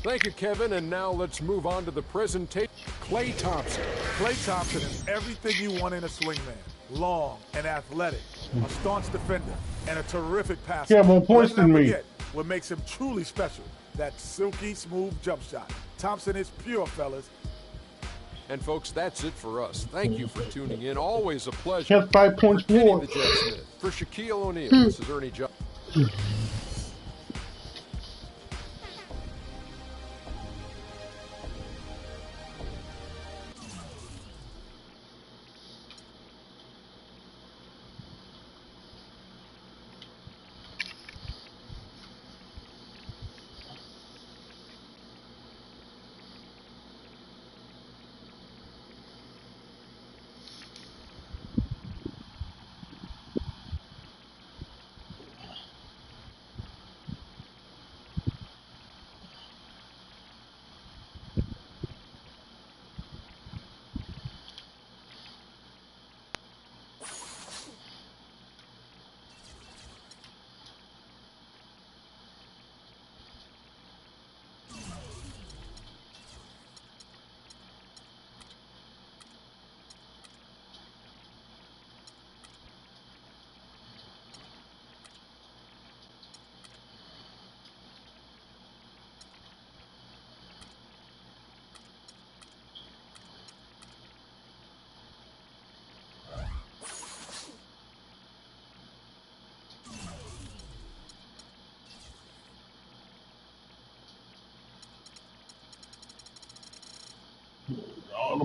Thank you, Kevin. And now let's move on to the presentation. Klay Thompson. Klay Thompson is everything you want in a swingman. Long and athletic, a staunch defender, and a terrific passer. Yeah, more points than me. What makes him truly special, that silky smooth jump shot. Thompson is pure, fellas. And folks, that's it for us. Thank you for tuning in. Always a pleasure. Just 5 points Kenny more. the Jet Smith. For Shaquille O'Neal, this is Ernie Johnson.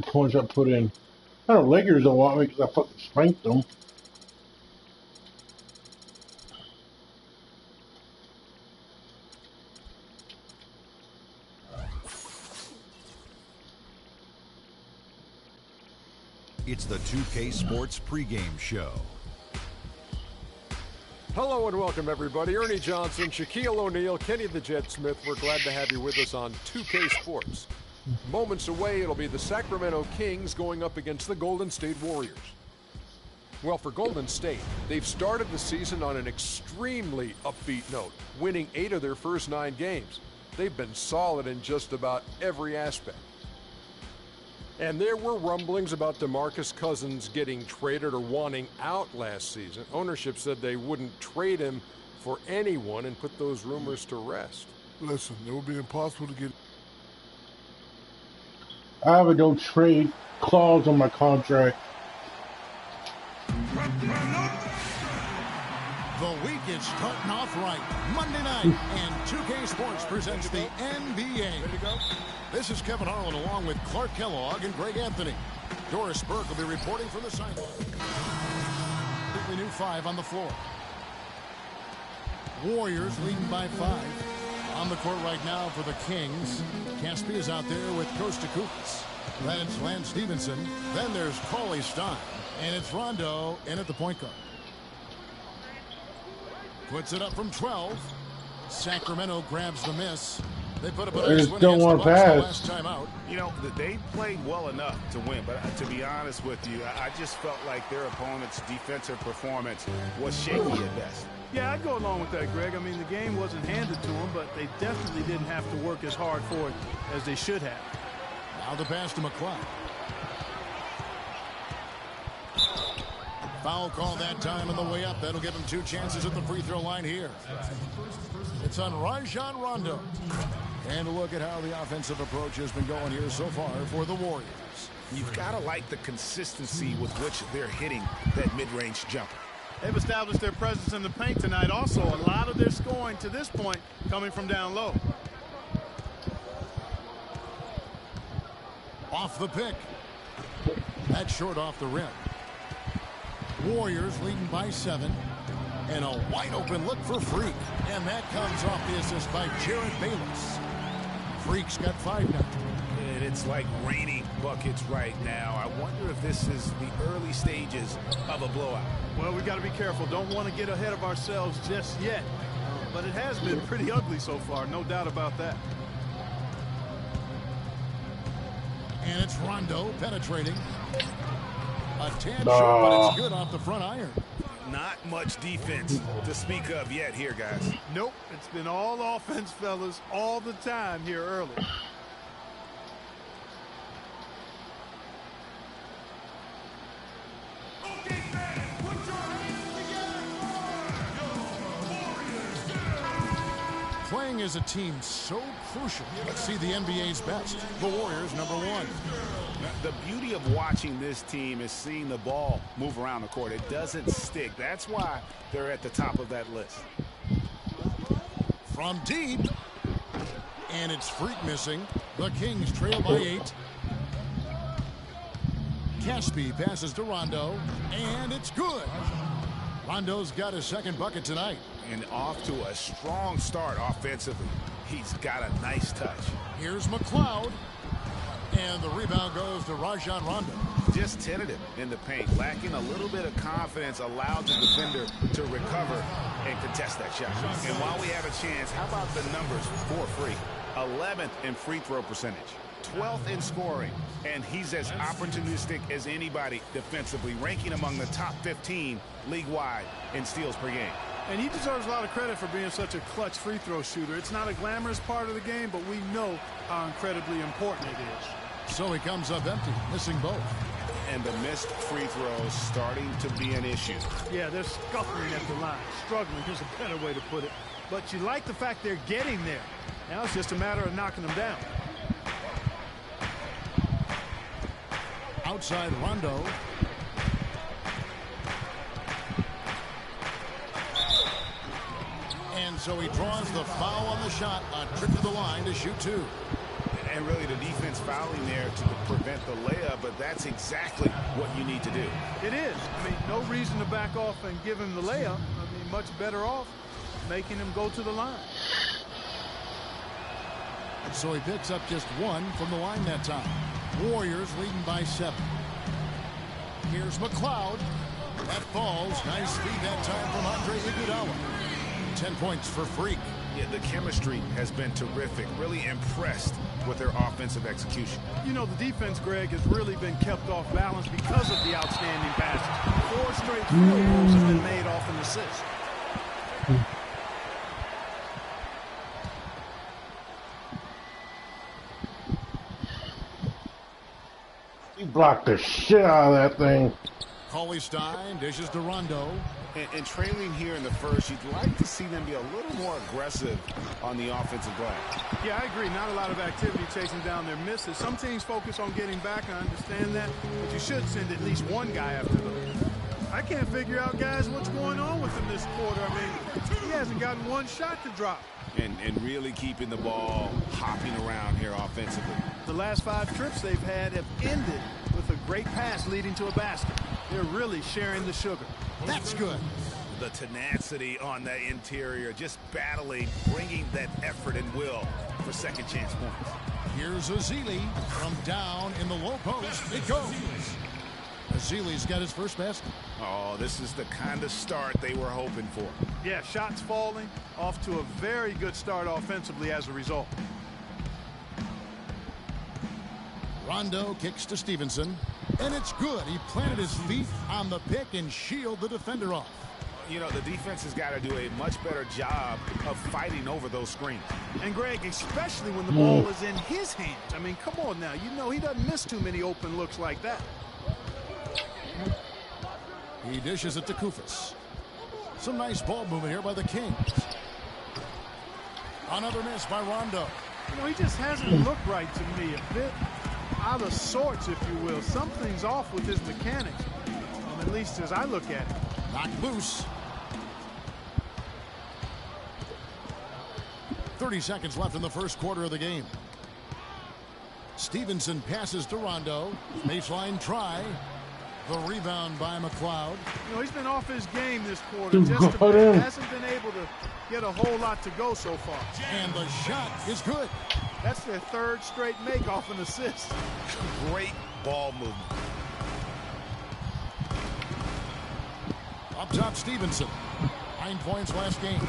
points I put in. I know Lakers don't want me because I fucking spanked them. It's the 2K Sports pregame show. Hello and welcome, everybody. Ernie Johnson, Shaquille O'Neal, Kenny the Jet Smith. We're glad to have you with us on 2K Sports. Moments away, it'll be the Sacramento Kings going up against the Golden State Warriors. Well, for Golden State, they've started the season on an extremely upbeat note, winning 8 of their first 9 games. They've been solid in just about every aspect. And there were rumblings about DeMarcus Cousins getting traded or wanting out last season. Ownership said they wouldn't trade him for anyone and put those rumors to rest. Listen, it would be impossible to get... I have a no trade clause on my contract. The week is starting off right. Monday night, and 2K Sports presents the NBA. Ready to go? This is Kevin Harlan along with Clark Kellogg and Greg Anthony. Doris Burke will be reporting from the sideline. The new 5 on the floor. Warriors leading by 5. On the court right now for the Kings. Caspi is out there with Costa Koukas. That's Lance Stevenson. Then there's Cauley Stein. And it's Rondo in at the point guard. Puts it up from 12. Sacramento grabs the miss. They put up a nice win against the Bucks the last time out. You know, they played well enough to win, but to be honest with you, I just felt like their opponent's defensive performance was shaky at best. Yeah, I'd go along with that, Greg. I mean, the game wasn't handed to them, but they definitely didn't have to work as hard for it as they should have. Now the pass to McCloud. Foul call that time on the way up. That'll give him 2 chances at the free throw line here. It's on Rajon Rondo. And a look at how the offensive approach has been going here so far for the Warriors. You've got to like the consistency with which they're hitting that mid-range jumper. They've established their presence in the paint tonight. Also, a lot of their scoring to this point coming from down low. Off the pick. That's short off the rim. Warriors leading by 7. And a wide open look for Freak. And that comes off the assist by Jared Bayless. Freak's got 5 now. And it's like raining buckets right now. I wonder if this is the early stages of a blowout. Well, we got to be careful. Don't want to get ahead of ourselves just yet. But it has been pretty ugly so far. No doubt about that. And it's Rondo penetrating. A tad short, but it's good off the front iron. Not much defense to speak of yet here, guys. Nope. It's been all offense, fellas, all the time here early. Playing as a team so crucial. Let's see the NBA's best. The Warriors, number 1. The beauty of watching this team is seeing the ball move around the court. It doesn't stick. That's why they're at the top of that list. From deep. And it's Freak missing. The Kings trail by 8. Caspi passes to Rondo. And it's good. Rondo's got his 2nd bucket tonight. And off to a strong start offensively. He's got a nice touch. Here's McCloud. And the rebound goes to Rajon Rondo. Just tentative in the paint. Lacking a little bit of confidence allowed the defender to recover and contest that shot. And while we have a chance, how about the numbers for Freak? 11th in free throw percentage. 12th in scoring. And he's as opportunistic as anybody defensively, ranking among the top 15 league-wide in steals per game. And he deserves a lot of credit for being such a clutch free throw shooter. It's not a glamorous part of the game, but we know how incredibly important it is. So he comes up empty, missing both. And the missed free throws starting to be an issue. Yeah, they're scuffling at the line. Struggling, here's a better way to put it. But you like the fact they're getting there. Now it's just a matter of knocking them down. Outside Rondo. And so he draws the foul on the shot. A trip to the line to shoot 2. And And really the defense fouling there to prevent the layup, but that's exactly what you need to do. It is. I mean, no reason to back off and give him the layup. I mean, much better off making him go to the line. So he picks up just one from the line that time. Warriors leading by 7. Here's McLeod. That falls. Nice feed that time from Andre Iguodala. 10 points for Freak. Yeah, the chemistry has been terrific. Really impressed with their offensive execution. You know, the defense, Greg, has really been kept off balance because of the outstanding passes. 4 straight field goals have been made off an assist. He blocked the shit out of that thing. Cauley Stein dishes to Rondo. And trailing here in the first, you'd like to see them be a little more aggressive on the offensive glass. Yeah, I agree. Not a lot of activity chasing down their misses. Some teams focus on getting back. I understand that. But you should send at least one guy after them. I can't figure out, guys, what's going on with him this quarter. I mean, he hasn't gotten one shot to drop. And really keeping the ball hopping around here offensively. The last 5 trips they've had have ended with a great pass leading to a basket. They're really sharing the sugar. That's good. The tenacity on the interior, just battling, bringing that effort and will for second chance points. Here's Ezeli from down in the low post. It goes. Ezeli's got his first basket. Oh, this is the kind of start they were hoping for. Yeah, shots falling, off to a very good start offensively as a result. Rondo kicks to Stevenson, and it's good. He planted his feet on the pick and shielded the defender off. You know, the defense has got to do a much better job of fighting over those screens. And Greg, especially when the ball is in his hands. I mean, come on now. You know he doesn't miss too many open looks like that. He dishes it to Kufis. Some nice ball movement here by the Kings. Another miss by Rondo. You know, he just hasn't looked right to me. A bit out of sorts, if you will. Something's off with his mechanics, at least as I look at it. Knocked loose. 30 seconds left in the first quarter of the game. Stevenson passes to Rondo. Baseline try. The rebound by McLeod. You know, he's been off his game this quarter. Just a bit. Hasn't been able to get a whole lot to go so far. And the shot is good. That's their 3rd straight make off an assist. Great ball movement. Up top, Stevenson. 9 points last game.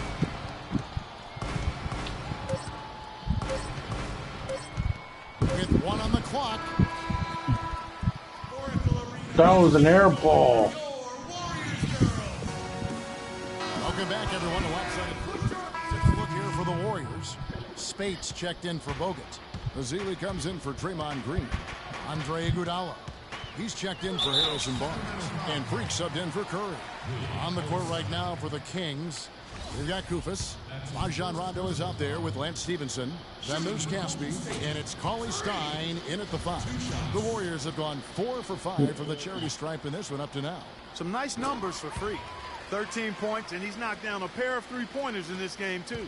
With 1 on the clock. That was an air ball. Welcome back, everyone, to Lopsided Football. Take a look here for the Warriors. Spates checked in for Bogut. Ezeli comes in for Draymond Green. Andre Iguodala. He's checked in for Harrison Barnes. And Freak subbed in for Curry. On the court right now for the Kings, we've got Kufis. Rajon Rondo is out there with Lance Stevenson. Then there's Caspi. And it's Cauley Stein in at the 5. The Warriors have gone 4 for 5 from the charity stripe in this one up to now. Some nice numbers for Freak. 13 points, and he's knocked down a pair of 3-pointers in this game, too.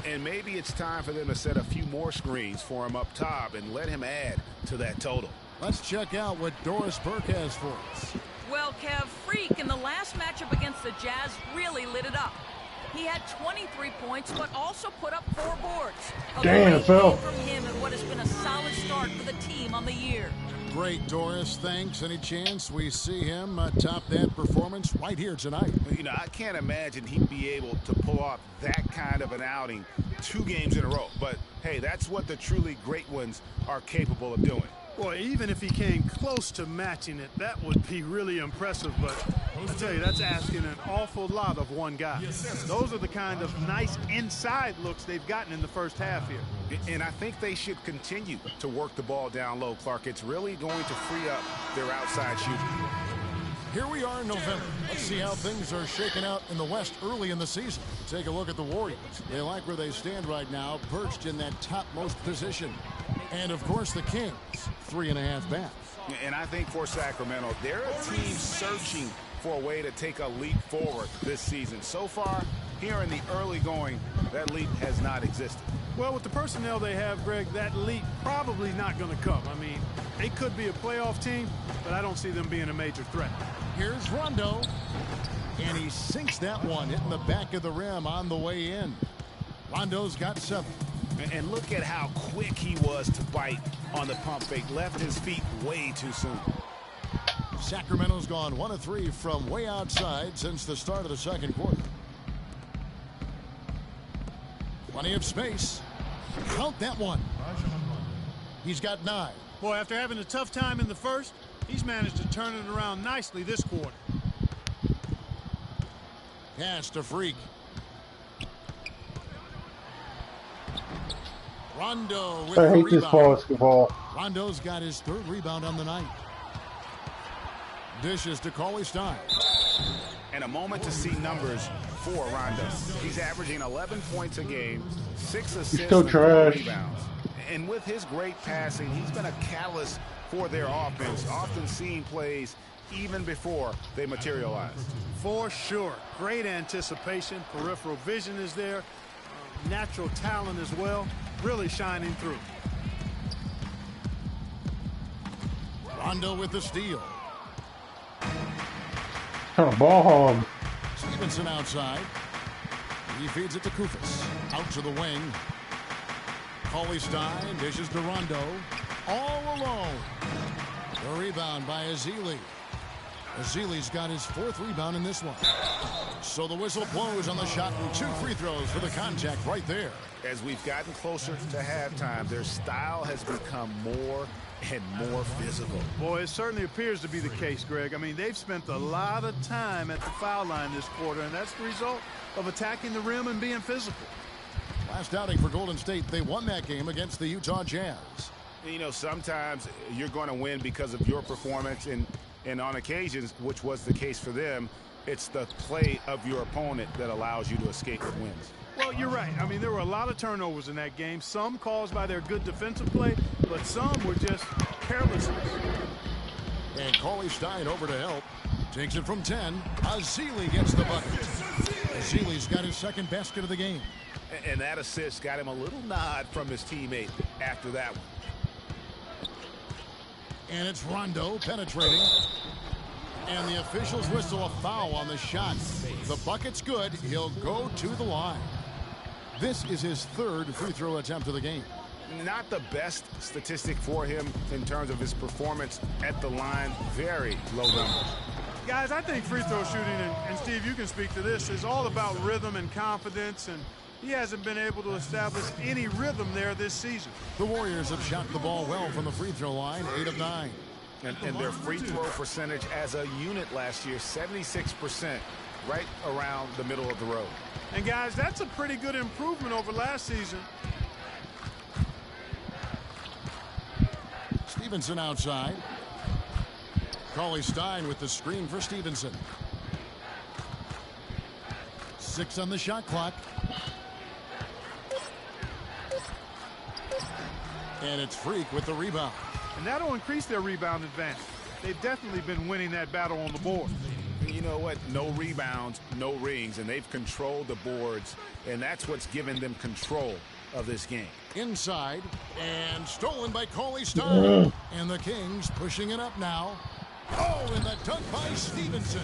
And maybe it's time for them to set a few more screens for him up top and let him add to that total. Let's check out what Doris Burke has for us. Well, Kev, Freak in the last matchup against the Jazz really lit it up. He had 23 points, but also put up 4 boards. Damn, Phil. From him and what has been a solid start for the team on the year. Great, Doris. Thanks. Any chance we see him top that performance right here tonight? You know, I can't imagine he'd be able to pull off that kind of an outing 2 games in a row. But, hey, that's what the truly great ones are capable of doing. Boy, even if he came close to matching it, that would be really impressive. But I tell you, that's asking an awful lot of one guy. Those are the kind of nice inside looks they've gotten in the first half here. And I think they should continue to work the ball down low, Clark. It's really going to free up their outside shooting. Here we are in November. Let's see how things are shaking out in the West early in the season. Take a look at the Warriors. They like where they stand right now, perched in that topmost position. And, of course, the Kings, 3.5 back. And I think for Sacramento, they're a team searching for a way to take a leap forward this season. So far, Here in the early going, that leap has not existed. Well, with the personnel they have, Greg, that leap probably not going to come. I mean, they could be a playoff team, but I don't see them being a major threat. Here's Rondo. And he sinks that one, hitting the back of the rim on the way in. Rondo's got 7. And look at how quick he was to bite on the pump fake. Left his feet way too soon. Sacramento's gone 1 of 3 from way outside since the start of the second quarter. Plenty of space. Count that one. He's got 9. Boy, after having a tough time in the first, he's managed to turn it around nicely this quarter. Pass to Freak. Rondo with I the hate rebound. this basketball. Rondo's got his 3rd rebound on the night. Dishes to Cauley-Stein. And a moment to see numbers for Rondo. He's averaging 11 points a game, 6 assists, still and 4 trash. rebounds. And with his great passing, he's been a catalyst for their offense, often seeing plays even before they materialize. For sure. Great anticipation. Peripheral vision is there. Natural talent as well. Really shining through. Rondo with the steal. Kind of ball hog. Stevenson outside. He feeds it to Kufis. Out to the wing. Cauley-Stein dishes to Rondo. All alone. The rebound by Ezeli. Ezeli's got his 4th rebound in this one. So the whistle blows on the shot and 2 free throws for the contact right there. As we've gotten closer to halftime, their style has become more and more physical. Boy, it certainly appears to be the case, Greg. I mean, they've spent a lot of time at the foul line this quarter, and that's the result of attacking the rim and being physical. Last outing for Golden State, they won that game against the Utah Jazz. You know, sometimes you're going to win because of your performance, and on occasions, which was the case for them, it's the play of your opponent that allows you to escape with wins. Well, you're right. I mean, there were a lot of turnovers in that game, some caused by their good defensive play, but some were just carelessness. And Cauley-Stein over to help. Takes it from 10. Ezeli gets the bucket. Ezeli's got his 2nd basket of the game. And that assist got him a little nod from his teammate after that one. And it's Rondo penetrating. And the officials whistle a foul on the shot. The bucket's good. He'll go to the line. This is his 3rd free throw attempt of the game. Not the best statistic for him in terms of his performance at the line. Very low numbers. Guys, I think free throw shooting, and Steve, you can speak to this, is all about rhythm and confidence, and he hasn't been able to establish any rhythm there this season. The Warriors have shot the ball well from the free throw line, 8 of 9. And their free throw percentage as a unit last year, 76%, right around the middle of the road. And guys, that's a pretty good improvement over last season. Stevenson outside. Cauley-Stein with the screen for Stevenson. 6 on the shot clock. And it's Freak with the rebound. And that'll increase their rebound advantage. They've definitely been winning that battle on the board. You know what? No rebounds, no rings, and they've controlled the boards, and that's what's given them control of this game. Inside, and stolen by Cauley-Stein. And the Kings pushing it up now. Oh, and the dunk by Stevenson.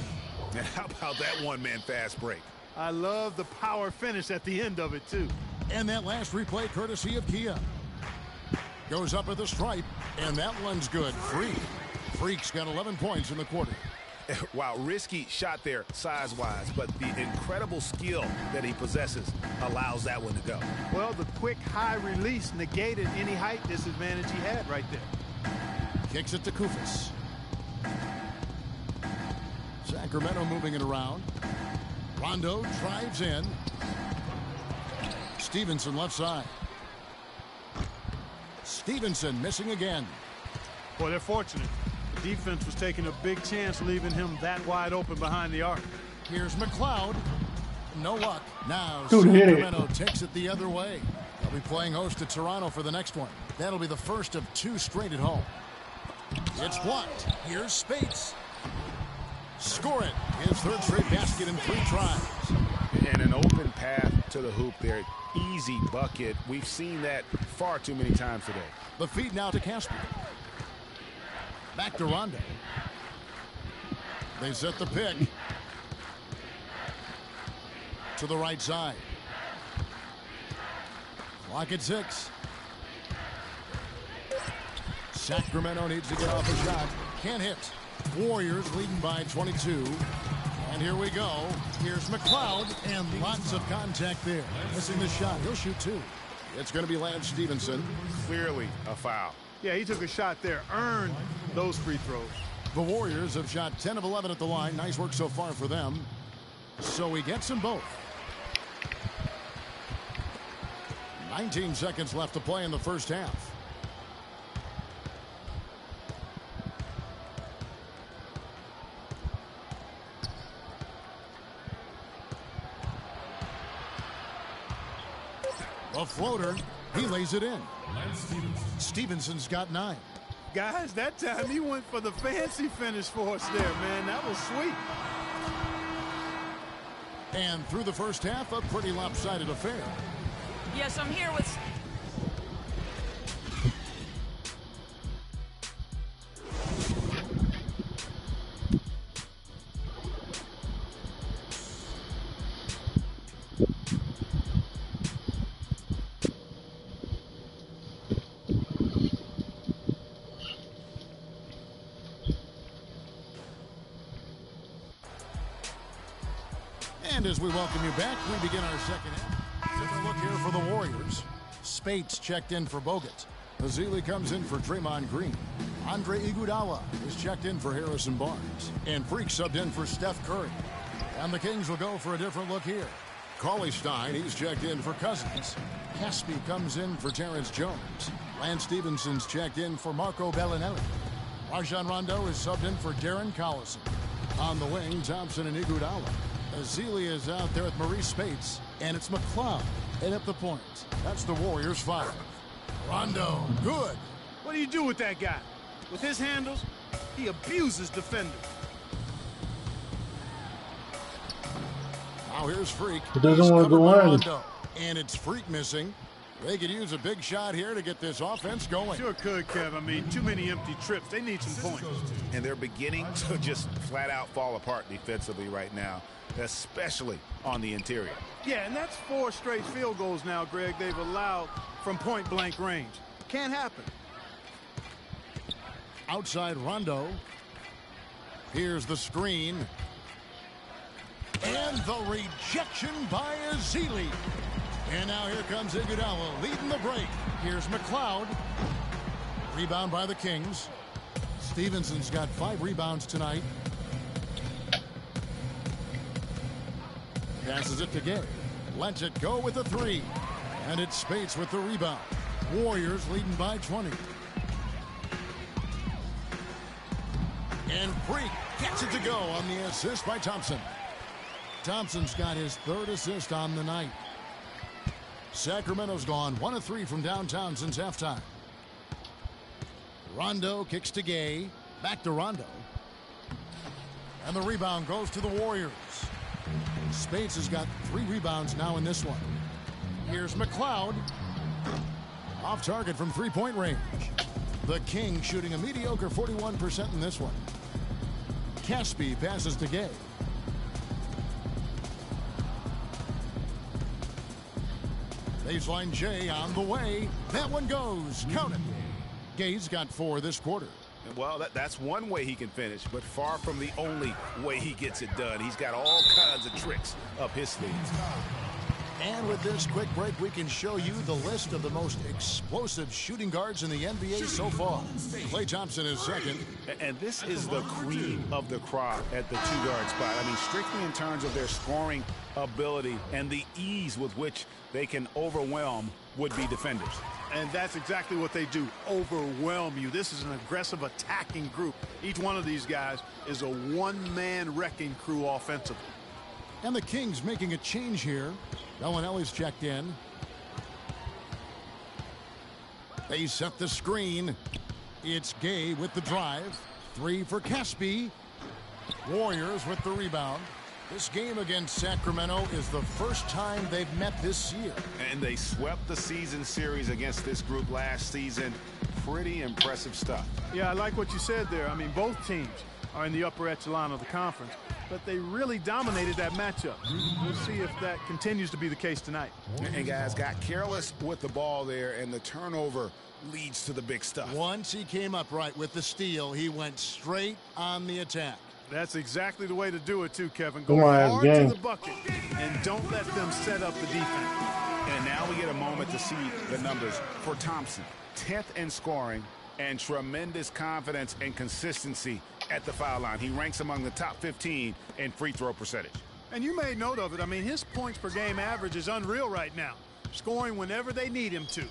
And how about that one-man fast break? I love the power finish at the end of it, too. And that last replay courtesy of Kia. Goes up at the stripe, and that one's good. Freak's got 11 points in the quarter. Wow, risky shot there size-wise, but the incredible skill that he possesses allows that one to go. Well, the quick high release negated any height disadvantage he had right there. Kicks it to Kufis. Sacramento moving it around. Rondo drives in. Stevenson left side. Stevenson missing again. Boy, they're fortunate. The defense was taking a big chance leaving him that wide open behind the arc. Here's McLeod. No luck. Now Dude, Sacramento takes it the other way. They'll be playing host to Toronto for the next one. That'll be the first of 2 straight at home. It's blocked. Here's Spates. Score it. His 3rd straight basket in 3 tries. And an open path to the hoop there. Easy bucket. We've seen that far too many times today. The feed now to Casper. Back to Rondo. They set the pick. To the right side. Clock at 6. Sacramento needs to get off a shot. Can't hit. Warriors leading by 22. And here we go. Here's McLeod, and lots of contact there. Missing the shot. He'll shoot 2. It's going to be Lance Stevenson. Clearly a foul. Yeah, he took a shot there, earned those free throws. The Warriors have shot 10 of 11 at the line. Nice work so far for them. So he gets them both. 19 seconds left to play in the first half. A floater. He lays it in. Stevenson's got 9. Guys, that time he went for the fancy finish for us there, man. That was sweet. And through the first half, a pretty lopsided affair. Yes, I'm here with... And as we welcome you back, we begin our second half. Take a look here for the Warriors. Spates checked in for Bogut. Azili comes in for Draymond Green. Andre Iguodala is checked in for Harrison Barnes. And Freak subbed in for Steph Curry. And the Kings will go for a different look here. Cauley Stein, he's checked in for Cousins. Caspi comes in for Terrence Jones. Lance Stevenson's checked in for Marco Bellinelli. Rajon Rondo is subbed in for Darren Collison. On the wing, Thompson and Iguodala. Azili is out there with Maurice Spates, and it's McLeod. And up the point. That's the Warriors' 5. Rondo, good. What do you do with that guy? With his handles, he abuses defenders. Now here's Freak. He doesn't want to go in. And it's Freak missing. They could use a big shot here to get this offense going. Sure could, Kev. I mean, too many empty trips. They need some points. And they're beginning to just flat out fall apart defensively right now, especially on the interior. Yeah, and that's 4 straight field goals now, Greg, they've allowed from point-blank range. Can't happen. Outside Rondo. Here's the screen. And the rejection by Azili. And now here comes Iguodala leading the break. Here's McLeod. Rebound by the Kings. Stevenson's got 5 rebounds tonight. Passes it to Gay. Lets it go with a 3. And it's Spates with the rebound. Warriors leading by 20. And Freak gets it to go on the assist by Thompson. Thompson's got his 3rd assist on the night. Sacramento's gone 1 of 3 from downtown since halftime. Rondo kicks to Gay. Back to Rondo. And the rebound goes to the Warriors. Spates has got 3 rebounds now in this one. Here's McLeod. Off target from 3-point range. The Kings shooting a mediocre 41% in this one. Caspi passes to Gay. Baseline J on the way. That one goes. Count it. Gay's got 4 this quarter. Well, that's one way he can finish, but far from the only way he gets it done. He's got all kinds of tricks up his sleeve. And with this quick break, we can show you the list of the most explosive shooting guards in the NBA so far. Klay Thompson is second. And this is the cream of the crop at the 2-guard spot. I mean, strictly in terms of their scoring ability and the ease with which they can overwhelm would-be defenders. And that's exactly what they do, overwhelm you. This is an aggressive attacking group. Each one of these guys is a one-man wrecking crew offensively. And the Kings making a change here. Bellinelli's checked in. They set the screen. It's Gay with the drive. 3 for Caspi. Warriors with the rebound. This game against Sacramento is the first time they've met this year. And they swept the season series against this group last season. Pretty impressive stuff. Yeah, I like what you said there. I mean, both teams are in the upper echelon of the conference, but they really dominated that matchup. We'll see if that continues to be the case tonight. And guys got careless with the ball there, and the turnover leads to the big stuff. Once he came up right with the steal, he went straight on the attack. That's exactly the way to do it too, Kevin. Go Go on, hard gang. to the bucket and don't let them set up the defense. And now we get a moment to see the numbers for Thompson. 10th in scoring and tremendous confidence and consistency at the foul line. He ranks among the top 15 in free throw percentage. And you made note of it. I mean, his points per game average is unreal right now, scoring whenever they need him to.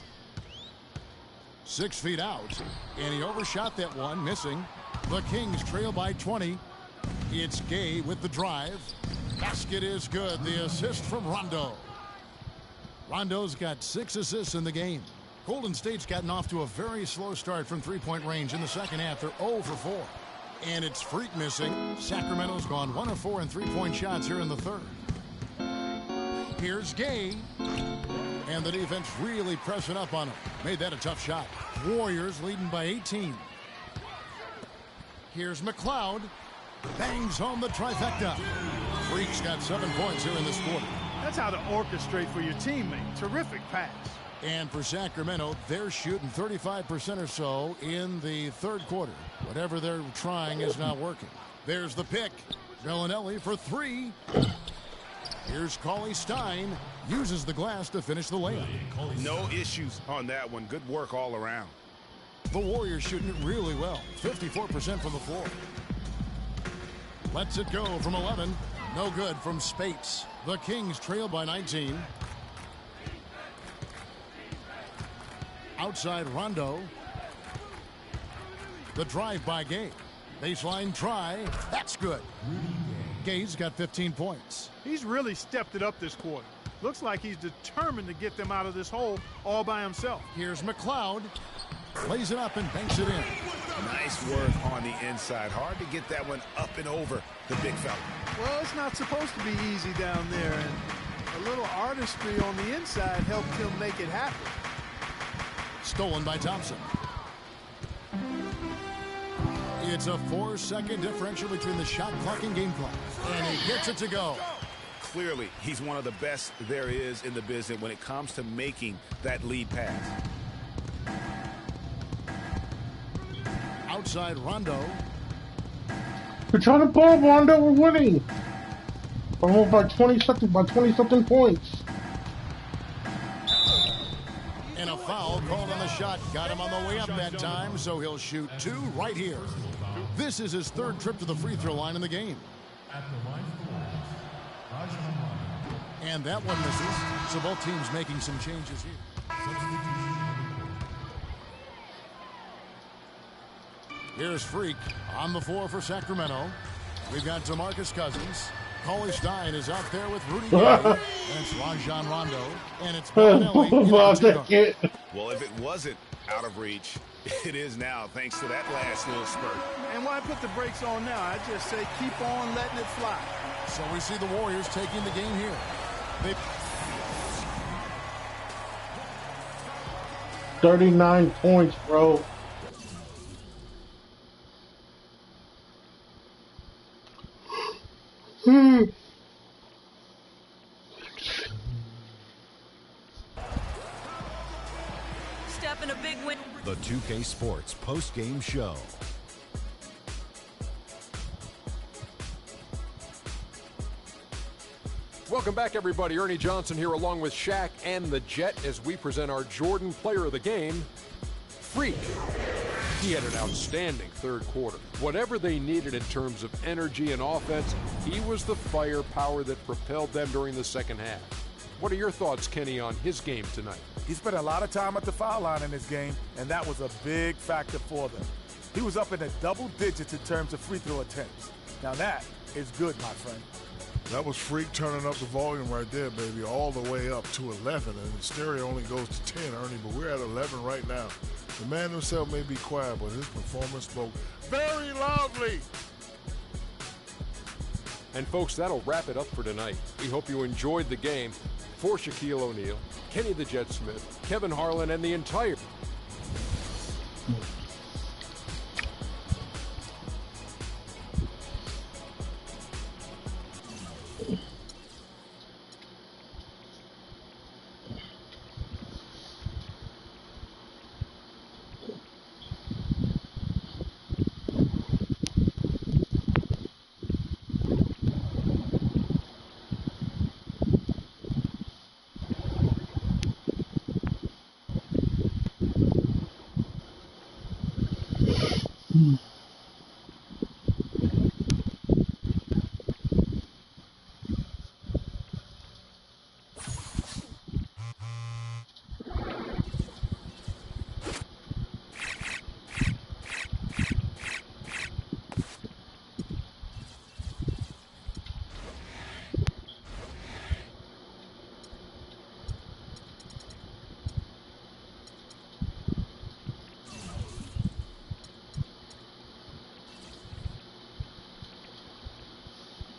6 feet out, and he overshot that one, missing. The Kings trail by 20. It's Gay with the drive. Basket is good. The assist from Rondo. Rondo's got 6 assists in the game. Golden State's gotten off to a very slow start from three-point range in the second half. They're 0 for 4. And it's Freak missing. Sacramento's gone 1 of 4 in three-point shots here in the third. Here's Gay. And the defense really pressing up on him. Made that a tough shot. Warriors leading by 18. Here's McLeod. Bangs home the trifecta. Freak's got 7 points here in this quarter. That's how to orchestrate for your teammate. Terrific pass. And for Sacramento, they're shooting 35% or so in the third quarter. Whatever they're trying is not working. There's the pick. Bellinelli for 3. Here's Cauley Stein. Uses the glass to finish the layup. No issues on that one. Good work all around. The Warriors shooting it really well. 54% from the floor. Lets it go from 11. No good from Spates. The Kings trail by 19. Outside Rondo. The drive by Gay. Baseline try. That's good. Gay's got 15 points. He's really stepped it up this quarter. Looks like he's determined to get them out of this hole all by himself. Here's McLeod. Plays it up and banks it in. Nice work on the inside. Hard to get that one up and over the big fella. Well, it's not supposed to be easy down there, and a little artistry on the inside helped him make it happen. Stolen by Thompson. It's a 4-second differential between the shot clock and game clock. And he gets it to go. Clearly, he's one of the best there is in the business when it comes to making that lead pass. Outside Rondo. We're trying to ball, Rondo. We're winning. Almost by 20-something points. And a foul called on the shot. Got him on the way up that time, so he'll shoot 2 right here. This is his 3rd trip to the free throw line in the game. And that one misses, so both teams making some changes here. Here's Freak on the floor for Sacramento. We've got DeMarcus Cousins. Cauley Stein is out there with Rudy Gay. And it's Rajon Rondo. And it's Bellinelli. Well, if it wasn't out of reach, it is now, thanks to that last little spurt. And why put the brakes on now? I just say keep on letting it fly. So we see the Warriors taking the game here. They 39 points, bro. Step in a big win. The 2K Sports post-game show. Welcome back, everybody. Ernie Johnson here along with Shaq and the Jet as we present our Jordan Player of the Game, Freak. He had an outstanding third quarter. Whatever they needed in terms of energy and offense, he was the firepower that propelled them during the second half. What are your thoughts, Kenny, on his game tonight? He spent a lot of time at the foul line in this game, and that was a big factor for them. He was up in the double digits in terms of free throw attempts. Now that is good, my friend. That was Freak turning up the volume right there, baby, all the way up to 11. And the stereo only goes to 10, Ernie, but we're at 11 right now. The man himself may be quiet, but his performance spoke very loudly. And folks, that'll wrap it up for tonight. We hope you enjoyed the game. For Shaquille O'Neal, Kenny the Jet Smith, Kevin Harlan, and the entire...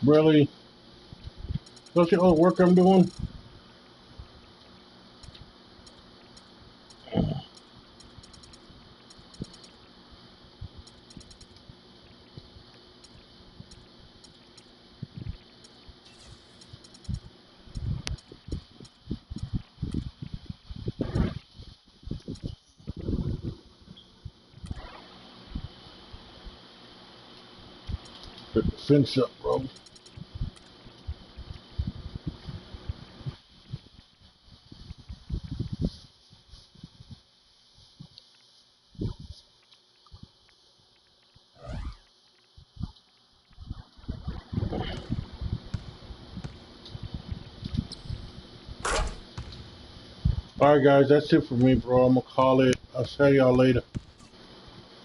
Really? Don't you know the work I'm doing? Put the fence up, bro. All right, guys, that's it for me, bro. I'm gonna call it. I'll see y'all later.